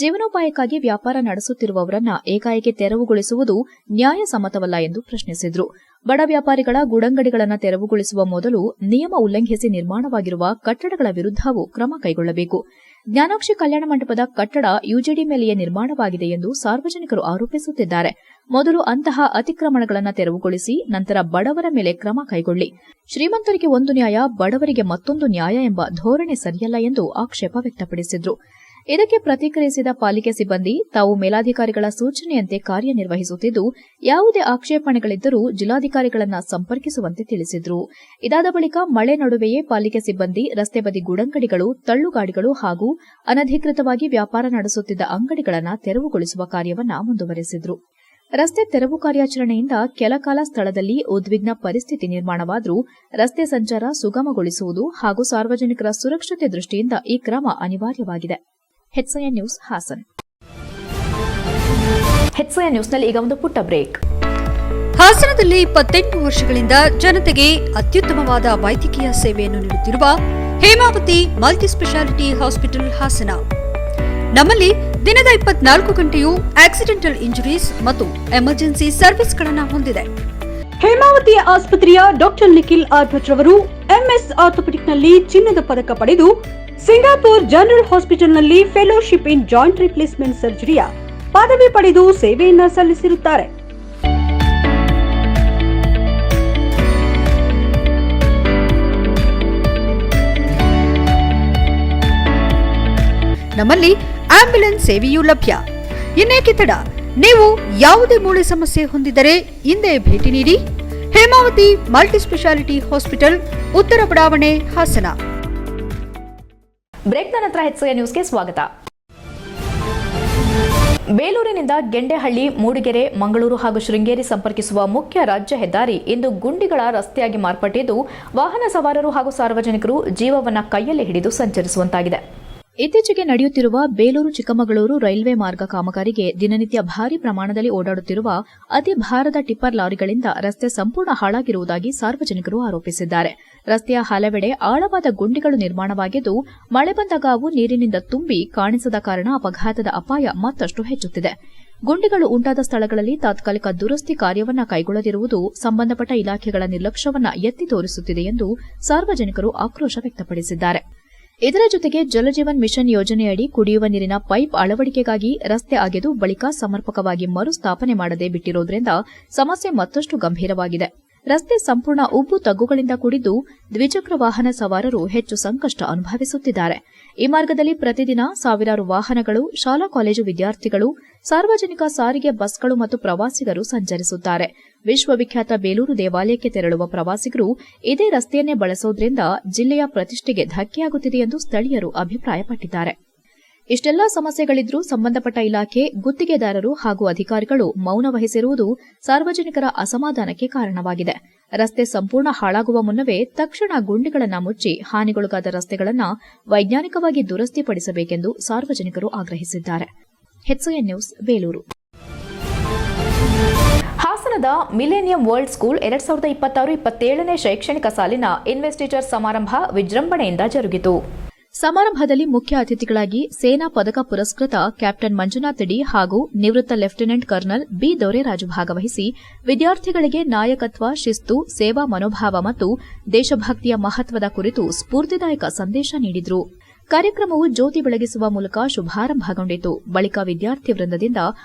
ಜೀವನೋಪಾಯಕ್ಕಾಗಿ ವ್ಯಾಪಾರ ನಡೆಸುತ್ತಿರುವವರನ್ನ ಏಕಾಏಕಿ ತೆರವುಗೊಳಿಸುವುದು ನ್ಯಾಯಸಮ್ಮತವಲ್ಲ ಎಂದು ಪ್ರಶ್ನಿಸಿದರು. ಬಡ ವ್ಯಾಪಾರಿಗಳ ಗುಡಂಗಡಿಗಳನ್ನು ತೆರವುಗೊಳಿಸುವ ಮೊದಲು ನಿಯಮ ಉಲ್ಲಂಘಿಸಿ ನಿರ್ಮಾಣವಾಗಿರುವ ಕಟ್ಟಡಗಳ ವಿರುದ್ದವೂ ಕ್ರಮ ಕೈಗೊಳ್ಳಬೇಕು. ಜ್ಞಾನಾಕ್ಷಿ ಕಲ್ಯಾಣ ಮಂಟಪದ ಕಟ್ಟಡ ಯುಜಿಡಿ ಮೇಲೆಯೇ ನಿರ್ಮಾಣವಾಗಿದೆ ಎಂದು ಸಾರ್ವಜನಿಕರು ಆರೋಪಿಸುತ್ತಿದ್ದಾರೆ. ಮೊದಲು ಅಂತಹ ಅತಿಕ್ರಮಣಗಳನ್ನು ತೆರವುಗೊಳಿಸಿ ನಂತರ ಬಡವರ ಮೇಲೆ ಕ್ರಮ ಕೈಗೊಳ್ಳಿ. ಶ್ರೀಮಂತರಿಗೆ ಒಂದು ನ್ಯಾಯ, ಬಡವರಿಗೆ ಮತ್ತೊಂದು ನ್ಯಾಯ ಎಂಬ ಧೋರಣೆ ಸರಿಯಲ್ಲ ಎಂದು ಆಕ್ಷೇಪ ವ್ಯಕ್ತಪಡಿಸಿದರು. ಇದಕ್ಕೆ ಪ್ರತಿಕ್ರಿಯಿಸಿದ ಪಾಲಿಕೆ ಸಿಬ್ಬಂದಿ ತಾವು ಮೇಲಾಧಿಕಾರಿಗಳ ಸೂಚನೆಯಂತೆ ಕಾರ್ಯನಿರ್ವಹಿಸುತ್ತಿದ್ದು ಯಾವುದೇ ಆಕ್ಷೇಪಣೆಗಳಿದ್ದರೂ ಜಿಲ್ಲಾಧಿಕಾರಿಗಳನ್ನು ಸಂಪರ್ಕಿಸುವಂತೆ ತಿಳಿಸಿದರು. ಇದಾದ ಬಳಿಕ ಮಳೆ ನಡುವೆಯೇ ಪಾಲಿಕೆ ಸಿಬ್ಬಂದಿ ರಸ್ತೆ ಬದಿ ಗುಡಂಗಡಿಗಳು, ತಳ್ಳುಗಾಡಿಗಳು ಹಾಗೂ ಅನಧಿಕೃತವಾಗಿ ವ್ಯಾಪಾರ ನಡೆಸುತ್ತಿದ್ದ ಅಂಗಡಿಗಳನ್ನು ತೆರವುಗೊಳಿಸುವ ಕಾರ್ಯವನ್ನು ಮುಂದುವರೆಸಿದರು. ರಸ್ತೆ ತೆರವು ಕಾರ್ಯಾಚರಣೆಯಿಂದ ಕೆಲಕಾಲ ಸ್ಥಳದಲ್ಲಿ ಉದ್ವಿಗ್ನ ಪರಿಸ್ಥಿತಿ ನಿರ್ಮಾಣವಾದರೂ ರಸ್ತೆ ಸಂಚಾರ ಸುಗಮಗೊಳಿಸುವುದು ಹಾಗೂ ಸಾರ್ವಜನಿಕರ ಸುರಕ್ಷತೆ ದೃಷ್ಟಿಯಿಂದ ಈ ಕ್ರಮ ಅನಿವಾರ್ಯವಾಗಿದೆ. HCN news Hassan. HCN ನ್ಯೂಸ್ನಲ್ಲಿ ಈಗ ಒಂದು ಪುಟ್ಟ ಬ್ರೇಕ್. ಹಾಸನದಲ್ಲಿ 28 ವರ್ಷಗಳಿಂದ ಜನತೆಗೆ ಅತ್ಯುತ್ತಮವಾದ ವೈದ್ಯಕೀಯ ಸೇವೆಯನ್ನು ನೀಡುತ್ತಿರುವ Hemavathi multi speciality hospital Hassan. ನಮ್ಮಲ್ಲಿ ದಿನದ 24 ಗಂಟೆಯೂ ಆಕ್ಸಿಡೆಂಟಲ್ ಇಂಜುರೀಸ್ ಮತ್ತು ಎಮರ್ಜೆನ್ಸಿ ಸರ್ವಿಸ್ಗಳನ್ನು ಹೊಂದಿದೆ. ಹೇಮಾವತಿ ಆಸ್ಪತ್ರೆಯ ಡಾಕ್ಟರ್ ನಿಖಿಲ್ ಆರ್ಭಟ್ರವರು MS ಆರ್ಥೋಪೆಡಿಕ್ನಲ್ಲಿ ಚಿನ್ನದ ಪದಕ ಪಡೆದು ಸಿಂಗಾಪುರ್ ಜನರಲ್ ಹಾಸ್ಪಿಟಲ್ನಲ್ಲಿ ಫೆಲೋಶಿಪ್ ಇನ್ ಜಾಯಿಂಟ್ ರಿಪ್ಲೇಸ್ಮೆಂಟ್ ಸರ್ಜರಿಯ ಪದವಿ ಪಡೆದು ಸೇವೆಯನ್ನ ಸಲ್ಲಿಸಿರುತ್ತಾರೆ. ನಮ್ಮಲ್ಲಿ ಆಂಬ್ಯುಲೆನ್ಸ್ ಸೇವೆಯೂ ಲಭ್ಯ. ಇನ್ನೇಕೆ ತಡ, ನೀವು ಯಾವುದೇ ಮೂಳೆ ಸಮಸ್ಯೆ ಹೊಂದಿದರೆ ಹಿಂದೆ ಭೇಟಿ ನೀಡಿ. ಹೇಮಾವತಿ ಮಲ್ಟಿ ಸ್ಪೆಷಾಲಿಟಿ ಹಾಸ್ಪಿಟಲ್, ಉತ್ತರ ಬಡಾವಣೆ, ಹಾಸನ. ಬ್ರೇಕ್ನ ನಂತರ HCN ನ್ಯೂಸ್ಗೆ ಸ್ವಾಗತ. ಬೇಲೂರಿನಿಂದ ಗೆಂಡೆಹಳ್ಳಿ, ಮೂಡಿಗೆರೆ, ಮಂಗಳೂರು ಹಾಗೂ ಶೃಂಗೇರಿ ಸಂಪರ್ಕಿಸುವ ಮುಖ್ಯ ರಾಜ್ಯ ಹೆದ್ದಾರಿ ಇಂದು ಗುಂಡಿಗಳ ರಸ್ತೆಯಾಗಿ ಮಾರ್ಪಟ್ಟಿದ್ದು, ವಾಹನ ಸವಾರರು ಹಾಗೂ ಸಾರ್ವಜನಿಕರು ಜೀವವನ್ನ ಕೈಯಲ್ಲಿ ಹಿಡಿದು ಸಂಚರಿಸುವಂತಾಗಿದೆ. ಇತ್ತೀಚೆಗೆ ನಡೆಯುತ್ತಿರುವ ಬೇಲೂರು ಚಿಕ್ಕಮಗಳೂರು ರೈಲ್ವೆ ಮಾರ್ಗ ಕಾಮಗಾರಿಗೆ ದಿನನಿತ್ಯ ಭಾರೀ ಪ್ರಮಾಣದಲ್ಲಿ ಓಡಾಡುತ್ತಿರುವ ಅತಿ ಭಾರದ ಟಿಪ್ಪರ್ ಲಾರಿಗಳಿಂದ ರಸ್ತೆ ಸಂಪೂರ್ಣ ಹಾಳಾಗಿರುವುದಾಗಿ ಸಾರ್ವಜನಿಕರು ಆರೋಪಿಸಿದ್ದಾರೆ. ರಸ್ತೆಯ ಹಲವೆಡೆ ಆಳವಾದ ಗುಂಡಿಗಳು ನಿರ್ಮಾಣವಾಗಿದ್ದು, ಮಳೆ ಬಂದಾಗ ಅವು ನೀರಿನಿಂದ ತುಂಬಿ ಕಾಣಿಸದ ಕಾರಣ ಅಪಘಾತದ ಅಪಾಯ ಮತ್ತಷ್ಟು ಹೆಚ್ಚುತ್ತಿದೆ. ಗುಂಡಿಗಳು ಉಂಟಾದ ಸ್ಥಳಗಳಲ್ಲಿ ತಾತ್ಕಾಲಿಕ ದುರಸ್ತಿ ಕಾರ್ಯವನ್ನ ಕೈಗೊಳ್ಳದಿರುವುದು ಸಂಬಂಧಪಟ್ಟ ಇಲಾಖೆಗಳ ನಿರ್ಲಕ್ಷ್ಯವನ್ನ ಎತ್ತಿ ತೋರಿಸುತ್ತಿದೆ ಎಂದು ಸಾರ್ವಜನಿಕರು ಆಕ್ರೋಶ ವ್ಯಕ್ತಪಡಿಸಿದ್ದಾರೆ. ಇದರ ಜೊತೆಗೆ ಜಲಜೀವನ್ ಮಿಷನ್ ಯೋಜನೆಯಡಿ ಕುಡಿಯುವ ನೀರಿನ ಪೈಪ್ ಅಳವಡಿಕೆಗಾಗಿ ರಸ್ತೆ ಅಗೆದು ಬಳಿಕ ಸಮರ್ಪಕವಾಗಿ ಮರುಸ್ಥಾಪನೆ ಮಾಡದೆ ಬಿಟ್ಟಿರುವುದರಿಂದ ಸಮಸ್ಯೆ ಮತ್ತಷ್ಟು ಗಂಭೀರವಾಗಿದೆ. ರಸ್ತೆ ಸಂಪೂರ್ಣ ಉಬ್ಬು ತಗ್ಗುಗಳಿಂದ ಕೂಡಿದ್ದು, ದ್ವಿಚಕ್ರ ವಾಹನ ಸವಾರರು ಹೆಚ್ಚು ಸಂಕಷ್ಟ ಅನುಭವಿಸುತ್ತಿದ್ದಾರೆ. ಈ ಮಾರ್ಗದಲ್ಲಿ ಪ್ರತಿದಿನ ಸಾವಿರಾರು ವಾಹನಗಳು, ಶಾಲಾ ಕಾಲೇಜು ವಿದ್ಯಾರ್ಥಿಗಳು, ಸಾರ್ವಜನಿಕ ಸಾರಿಗೆ ಬಸ್ಗಳು ಮತ್ತು ಪ್ರವಾಸಿಗರು ಸಂಚರಿಸುತ್ತಾರೆ. ವಿಶ್ವವಿಖ್ಯಾತ ಬೇಲೂರು ದೇವಾಲಯಕ್ಕೆ ತೆರಳುವ ಪ್ರವಾಸಿಗರು ಇದೇ ರಸ್ತೆಯನ್ನೇ ಬಳಸುವುದರಿಂದ ಜಿಲ್ಲೆಯ ಪ್ರತಿಷ್ಠೆಗೆ ಧಕ್ಕೆಯಾಗುತ್ತಿದೆ ಎಂದು ಸ್ಥಳೀಯರು ಅಭಿಪ್ರಾಯಪಟ್ಟಿದ್ದಾರೆ. ಇಷ್ಟೆಲ್ಲಾ ಸಮಸ್ಯೆಗಳಿದ್ರೂ ಸಂಬಂಧಪಟ್ಟ ಇಲಾಖೆ, ಗುತ್ತಿಗೆದಾರರು ಹಾಗೂ ಅಧಿಕಾರಿಗಳು ಮೌನ ವಹಿಸಿರುವುದು ಸಾರ್ವಜನಿಕರ ಅಸಮಾಧಾನಕ್ಕೆ ಕಾರಣವಾಗಿದೆ. ರಸ್ತೆ ಸಂಪೂರ್ಣ ಹಾಳಾಗುವ ಮುನ್ನವೇ ತಕ್ಷಣ ಗುಂಡಿಗಳನ್ನು ಮುಚ್ಚಿ ಹಾನಿಗೊಳಗಾದ ರಸ್ತೆಗಳನ್ನು ವೈಜ್ಞಾನಿಕವಾಗಿ ದುರಸ್ತಿಪಡಿಸಬೇಕೆಂದು ಸಾರ್ವಜನಿಕರು ಆಗ್ರಹಿಸಿದ್ದಾರೆ. HCN news, Belur. ಹಾಸನದ ಮಿಲೇನಿಯಂ ವರ್ಲ್ಡ್ ಸ್ಕೂಲ್ 2026-27ನೇ ಶೈಕ್ಷಣಿಕ ಸಾಲಿನ ಇನ್ವೆಸ್ಟಿಚರ್ ಸಮಾರಂಭ ವಿಜೃಂಭಣೆಯಿಂದ ಜರುಗಿತು. ಸಮಾರಂಭದಲ್ಲಿ ಮುಖ್ಯ ಅತಿಥಿಗಳಾಗಿ ಸೇನಾ ಪದಕ ಪುರಸ್ಕೃತ ಕ್ಯಾಪ್ಟನ್ ಮಂಜುನಾಥ್ ಡಿ ಹಾಗೂ ನಿವೃತ್ತ ಲೆಫ್ಟಿನೆಂಟ್ ಕರ್ನಲ್ ಬಿ ದೊರೆರಾಜು ಭಾಗವಹಿಸಿ ವಿದ್ಯಾರ್ಥಿಗಳಿಗೆ ನಾಯಕತ್ವ, ಶಿಸ್ತು, ಸೇವಾ ಮನೋಭಾವ ಮತ್ತು ದೇಶಭಕ್ತಿಯ ಮಹತ್ವದ ಕುರಿತು ಸ್ಫೂರ್ತಿದಾಯಕ ಸಂದೇಶ ನೀಡಿದರು. ಕಾರ್ಯಕ್ರಮವು ಜ್ಯೋತಿ ಬೆಳಗಿಸುವ ಮೂಲಕ ಶುಭಾರಂಭಗೊಂಡಿತು. ಬಳಿಕ ವಿದ್ಯಾರ್ಥಿ ವೃಂದದಿಂದ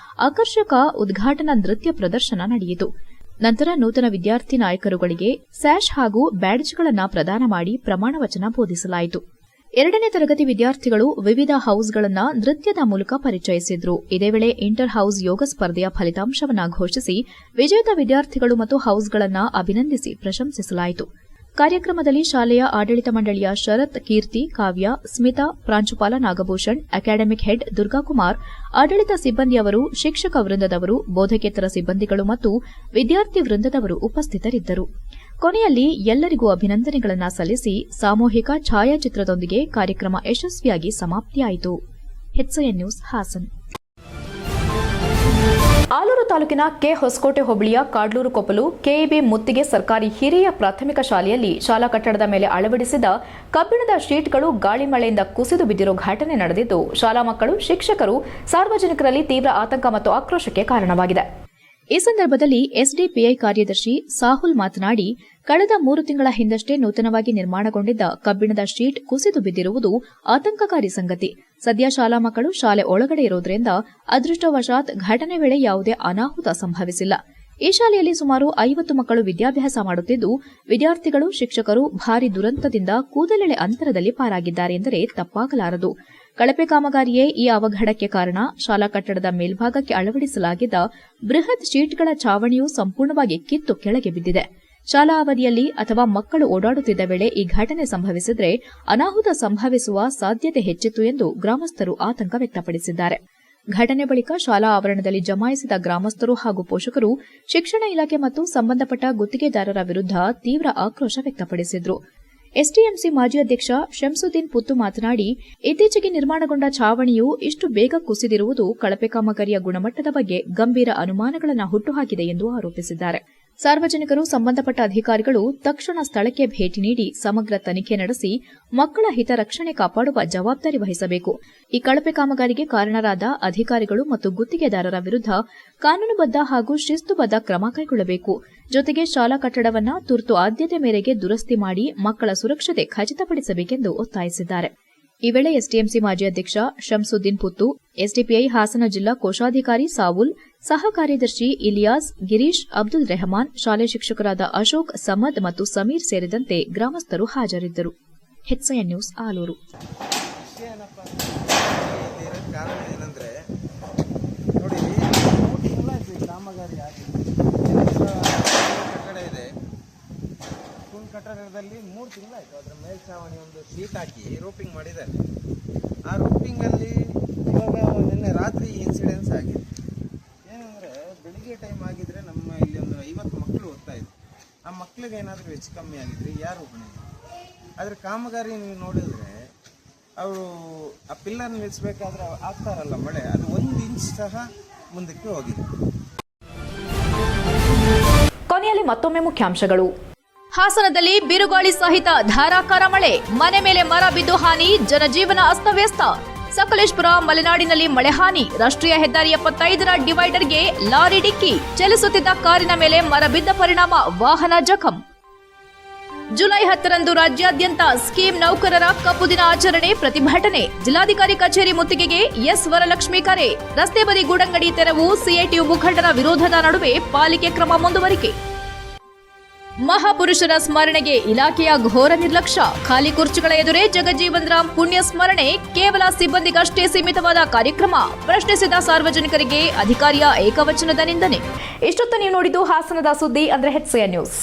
ಆಕರ್ಷಕ ಉದ್ಘಾಟನಾ ನೃತ್ಯ ಪ್ರದರ್ಶನ ನಡೆಯಿತು. ನಂತರ ನೂತನ ವಿದ್ಯಾರ್ಥಿ ನಾಯಕರುಗಳಿಗೆ ಸ್ಯಾಶ್ ಹಾಗೂ ಬ್ಯಾಡ್ಜ್ಗಳನ್ನು ಪ್ರದಾನ ಮಾಡಿ ಪ್ರಮಾಣ ವಚನ ಬೋಧಿಸಲಾಯಿತು. 2ನೇ ತರಗತಿ ವಿದ್ಯಾರ್ಥಿಗಳು ವಿವಿಧ ಹೌಸ್ಗಳನ್ನು ನೃತ್ಯದ ಮೂಲಕ ಪರಿಚಯಿಸಿದ್ರು. ಇದೇ ವೇಳೆ ಇಂಟರ್ ಹೌಸ್ ಯೋಗ ಸ್ಪರ್ಧೆಯ ಫಲಿತಾಂಶವನ್ನು ಘೋಷಿಸಿ ವಿಜೇತ ವಿದ್ಯಾರ್ಥಿಗಳು ಮತ್ತು ಹೌಸ್ಗಳನ್ನು ಅಭಿನಂದಿಸಿ ಪ್ರಶಂಸಿಸಲಾಯಿತು. ಕಾರ್ಯಕ್ರಮದಲ್ಲಿ ಶಾಲೆಯ ಆಡಳಿತ ಮಂಡಳಿಯ ಶರತ್, ಕೀರ್ತಿ, ಕಾವ್ಯ, ಸ್ಮಿತಾ, ಪ್ರಾಂಶುಪಾಲ ನಾಗಭೂಷಣ್, ಅಕಾಡೆಮಿಕ್ ಹೆಡ್ ದುರ್ಗಾಕುಮಾರ್, ಆಡಳಿತ ಸಿಬ್ಬಂದಿಯವರು, ಶಿಕ್ಷಕ ವೃಂದದವರು, ಬೋಧಕೇತರ ಸಿಬ್ಬಂದಿಗಳು ಮತ್ತು ವಿದ್ಯಾರ್ಥಿ ವೃಂದದವರು ಉಪಸ್ಥಿತರಿದ್ದರು. ಕೊನೆಯಲ್ಲಿ ಎಲ್ಲರಿಗೂ ಅಭಿನಂದನೆಗಳನ್ನು ಸಲ್ಲಿಸಿ ಸಾಮೂಹಿಕ ಛಾಯಾಚಿತ್ರದೊಂದಿಗೆ ಕಾರ್ಯಕ್ರಮ ಯಶಸ್ವಿಯಾಗಿ ಸಮಾಪ್ತಿಯಾಯಿತು. HCN news, Hassan. ಆಲೂರು ತಾಲೂಕಿನ ಕೆ ಹೊಸಕೋಟೆ ಹೋಬಳಿಯ ಕಾಡ್ಲೂರು ಕೊಪ್ಪಲು ಕೆಇಬಿ ಮುತ್ತಿಗೆ ಸರ್ಕಾರಿ ಹಿರಿಯ ಪ್ರಾಥಮಿಕ ಶಾಲೆಯಲ್ಲಿ ಶಾಲಾ ಕಟ್ಟಡದ ಮೇಲೆ ಅಳವಡಿಸಿದ ಕಬ್ಬಿಣದ ಶೀಟ್ಗಳು ಗಾಳಿ ಮಳೆಯಿಂದ ಕುಸಿದು ಬಿದ್ದಿರೋ ಘಟನೆ ನಡೆದಿದ್ದು, ಶಾಲಾ ಮಕ್ಕಳು, ಶಿಕ್ಷಕರು, ಸಾರ್ವಜನಿಕರಲ್ಲಿ ತೀವ್ರ ಆತಂಕ ಮತ್ತು ಆಕ್ರೋಶಕ್ಕೆ ಕಾರಣವಾಗಿದೆ. ಈ ಸಂದರ್ಭದಲ್ಲಿ ಎಸ್ಡಿಪಿಐ ಕಾರ್ಯದರ್ಶಿ ಸಾಹುಲ್ ಮಾತನಾಡಿ, ಕಳೆದ 3 ತಿಂಗಳ ಹಿಂದಷ್ಟೇ ನೂತನವಾಗಿ ನಿರ್ಮಾಣಗೊಂಡಿದ್ದ ಕಬ್ಬಿಣದ ಶೀಟ್ ಕುಸಿದು ಬಿದ್ದಿರುವುದು ಆತಂಕಕಾರಿ ಸಂಗತಿ. ಸದ್ಯ ಶಾಲಾ ಮಕ್ಕಳು ಶಾಲೆ ಒಳಗಡೆ ಇರುವುದರಿಂದ ಅದೃಷ್ಟವಶಾತ್ ಘಟನೆ ವೇಳೆ ಯಾವುದೇ ಅನಾಹುತ ಸಂಭವಿಸಿಲ್ಲ. ಈ ಶಾಲೆಯಲ್ಲಿ ಸುಮಾರು 50 ಮಕ್ಕಳು ವಿದ್ಯಾಭ್ಯಾಸ ಮಾಡುತ್ತಿದ್ದು, ವಿದ್ಯಾರ್ಥಿಗಳು, ಶಿಕ್ಷಕರು ಭಾರೀ ದುರಂತದಿಂದ ಕೂದಲೆಳೆ ಅಂತರದಲ್ಲಿ ಪಾರಾಗಿದ್ದಾರೆ ಎಂದರೆ ತಪ್ಪಾಗಲಾರದು. ಕಳಪೆ ಕಾಮಗಾರಿಯೇ ಈ ಅವಘಡಕ್ಕೆ ಕಾರಣ. ಶಾಲಾ ಕಟ್ಟಡದ ಮೇಲ್ಭಾಗಕ್ಕೆ ಅಳವಡಿಸಲಾಗಿದ್ದ ಬೃಹತ್ ಶೀಟ್ಗಳ ಛಾವಣಿಯು ಸಂಪೂರ್ಣವಾಗಿ ಕಿತ್ತು ಕೆಳಗೆ ಬಿದ್ದಿದೆ. ಶಾಲಾ ಅವಧಿಯಲ್ಲಿ ಅಥವಾ ಮಕ್ಕಳು ಓಡಾಡುತ್ತಿದ್ದ ವೇಳೆ ಈ ಘಟನೆ ಸಂಭವಿಸಿದರೆ ಅನಾಹುತ ಸಂಭವಿಸುವ ಸಾಧ್ಯತೆ ಹೆಚ್ಚಿತ್ತು ಎಂದು ಗ್ರಾಮಸ್ಥರು ಆತಂಕ ವ್ಯಕ್ತಪಡಿಸಿದ್ದಾರೆ. ಘಟನೆ ಬಳಿಕ ಶಾಲಾ ಆವರಣದಲ್ಲಿ ಜಮಾಯಿಸಿದ ಗ್ರಾಮಸ್ಥರು ಹಾಗೂ ಪೋಷಕರು ಶಿಕ್ಷಣ ಇಲಾಖೆ ಮತ್ತು ಸಂಬಂಧಪಟ್ಟ ಗುತ್ತಿಗೆದಾರರ ವಿರುದ್ಧ ತೀವ್ರ ಆಕ್ರೋಶ ವ್ಯಕ್ತಪಡಿಸಿದರು. ಎಸ್ಟಿಎಂಸಿ ಮಾಜಿ ಅಧ್ಯಕ್ಷ ಶಂಸುದ್ದೀನ್ ಪುತ್ತು ಮಾತನಾಡಿ, ಇತ್ತೀಚೆಗೆ ನಿರ್ಮಾಣಗೊಂಡ ಛಾವಣಿಯು ಇಷ್ಟು ಬೇಗ ಕುಸಿದಿರುವುದು ಕಳಪೆ ಕಾಮಗಾರಿಯ ಗುಣಮಟ್ಟದ ಬಗ್ಗೆ ಗಂಭೀರ ಅನುಮಾನಗಳನ್ನು ಹುಟ್ಟುಹಾಕಿದೆ ಎಂದು ಆರೋಪಿಸಿದ್ದಾರೆ. ಸಾರ್ವಜನಿಕರು ಸಂಬಂಧಪಟ್ಟ ಅಧಿಕಾರಿಗಳು ತಕ್ಷಣ ಸ್ಥಳಕ್ಕೆ ಭೇಟಿ ನೀಡಿ ಸಮಗ್ರ ತನಿಖೆ ನಡೆಸಿ ಮಕ್ಕಳ ಹಿತರಕ್ಷಣೆ ಕಾಪಾಡುವ ಜವಾಬ್ದಾರಿ ವಹಿಸಬೇಕು. ಈ ಕಳಪೆ ಕಾಮಗಾರಿಗೆ ಕಾರಣರಾದ ಅಧಿಕಾರಿಗಳು ಮತ್ತು ಗುತ್ತಿಗೆದಾರರ ವಿರುದ್ಧ ಕಾನೂನುಬದ್ಧ ಹಾಗೂ ಶಿಸ್ತುಬದ್ಧ ಕ್ರಮ ಕೈಗೊಳ್ಳಬೇಕು. ಜೊತೆಗೆ ಶಾಲಾ ಕಟ್ಟಡವನ್ನು ತುರ್ತು ಆದ್ಯತೆ ಮೇರೆಗೆ ದುರಸ್ತಿ ಮಾಡಿ ಮಕ್ಕಳ ಸುರಕ್ಷತೆ ಖಚಿತಪಡಿಸಬೇಕೆಂದು ಒತ್ತಾಯಿಸಿದ್ದಾರೆ. ಈ ವೇಳೆ ಎಸ್ಟಿಎಂಸಿ ಮಾಜಿ ಅಧ್ಯಕ್ಷ ಶಂಸುದ್ದೀನ್ ಪುತ್ತು, ಎಸ್ಡಿಪಿಐ ಹಾಸನ ಜಿಲ್ಲಾ ಕೋಶಾಧಿಕಾರಿ ಸಾವುಲ್, ಸಹ ಕಾರ್ಯದರ್ಶಿ ಇಲಿಯಾಸ್, ಗಿರೀಶ್, ಅಬ್ದುಲ್ ರೆಹಮಾನ್, ಶಾಲೆ ಶಿಕ್ಷಕರಾದ ಅಶೋಕ್, ಸಮದ್ ಮತ್ತು ಸಮೀರ್ ಸೇರಿದಂತೆ ಗ್ರಾಮಸ್ಥರು ಹಾಜರಿದ್ದರು. HCN news Alur. ಕಟ್ಟಡದಲ್ಲಿ 3 ತಿಂಗಳಾಯಿತು. ಅದರ ಮೇಲ್ಛಾವಣಿ ಒಂದು ಶೀಟ್ ಹಾಕಿ ರೂಪಿಂಗ್ ಮಾಡಿದ್ದಾರೆ. ಆ ರೂಪಿಂಗಲ್ಲಿ ಇವಾಗ ನಿನ್ನೆ ರಾತ್ರಿ ಇನ್ಸಿಡೆನ್ಸ್ ಆಗಿದೆ. ಏನಂದರೆ ಬೆಳಿಗ್ಗೆ ಟೈಮ್ ಆಗಿದ್ರೆ ನಮ್ಮ ಇಲ್ಲಿ ಒಂದು 50 ಮಕ್ಕಳು ಓದ್ತಾ ಇದ್ರು. ಆ ಮಕ್ಕಳಿಗೆ ಏನಾದರೂ ಹೆಚ್ಚು ಕಮ್ಮಿ ಆಗಿದ್ರೆ ಯಾರು ಹೊಣೆ? ಆದರೆ ಕಾಮಗಾರಿ ನೀವು ನೋಡಿದ್ರೆ ಅವರು ಆ ಪಿಲ್ಲರ್ ನಿಲ್ಲಿಸಬೇಕಾದ್ರೆ ಆಗ್ತಾರಲ್ಲ ಮಳೆ, ಅದು 1 ಇಂಚ್ ಸಹ ಮುಂದಕ್ಕೆ ಹೋಗಿದೆ. ಕೊನೆಯಲ್ಲಿ ಮತ್ತೊಮ್ಮೆ ಮುಖ್ಯಾಂಶಗಳು. ಹಾಸನದಲ್ಲಿ ಬಿರುಗಾಳಿ ಸಹಿತ ಧಾರಾಕಾರ ಮಳೆ, ಮನೆ ಮೇಲೆ ಮರ ಬಿದ್ದು ಹಾನಿ, ಜನಜೀವನ ಅಸ್ತವ್ಯಸ್ತ. ಸಕಲೇಶ್ಪುರ, ಮಲೆನಾಡಿನಲ್ಲಿ ಮಳೆ ಹಾನಿ, ರಾಷ್ಟ್ರೀಯ ಹೆದ್ದಾರಿ 75ರ ಡಿವೈಡರ್ಗೆ ಲಾರಿ ಡಿಕ್ಕಿ, ಚಲಿಸುತ್ತಿದ್ದ ಕಾರಿನ ಮೇಲೆ ಮರ ಬಿದ್ದ ಪರಿಣಾಮ ವಾಹನ ಜಖಂ. ಜುಲೈ 10ರಂದು ರಾಜ್ಯಾದ್ಯಂತ ಸ್ಕೀಮ್ ನೌಕರರ ಕಪ್ಪು ದಿನ ಆಚರಣೆ, ಪ್ರತಿಭಟನೆ, ಜಿಲ್ಲಾಧಿಕಾರಿ ಕಚೇರಿ ಮುತ್ತಿಗೆಗೆ ಎಸ್ ವರಲಕ್ಷ್ಮಿ ಕರೆ, ರಸ್ತೆ ಬದಿ ಗೂಡಂಗಡಿ ತೆರವು, ಸಿಐಟಿಯು ಮುಖಂಡರ ವಿರೋಧದ ನಡುವೆ ಪಾಲಿಕೆ ಕ್ರಮ ಮುಂದುವರಿಕೆ. ಮಹಾಪುರುಷರ ಸ್ಮರಣೆಗೆ ಇಲಾಖೆಯ ಘೋರ ನಿರ್ಲಕ್ಷ್ಯ, ಖಾಲಿ ಕುರ್ಚಿಗಳ ಎದುರೇ ಜಗಜೀವನ್ ರಾಮ್ ಪುಣ್ಯ ಸ್ಮರಣೆ, ಕೇವಲ ಸಿಬ್ಬಂದಿಗಷ್ಟೇ ಸೀಮಿತವಾದ ಕಾರ್ಯಕ್ರಮ, ಪ್ರಶ್ನಿಸಿದ ಸಾರ್ವಜನಿಕರಿಗೆ ಅಧಿಕಾರಿಯ ಏಕವಚನದ ನಿಂದನೆ. ಇಷ್ಟೊತ್ತು ನೀವು ನೋಡಿದ್ದು ಹಾಸನದ ಸುದ್ದಿ ಅಂದ್ರೆ HCN ನ್ಯೂಸ್.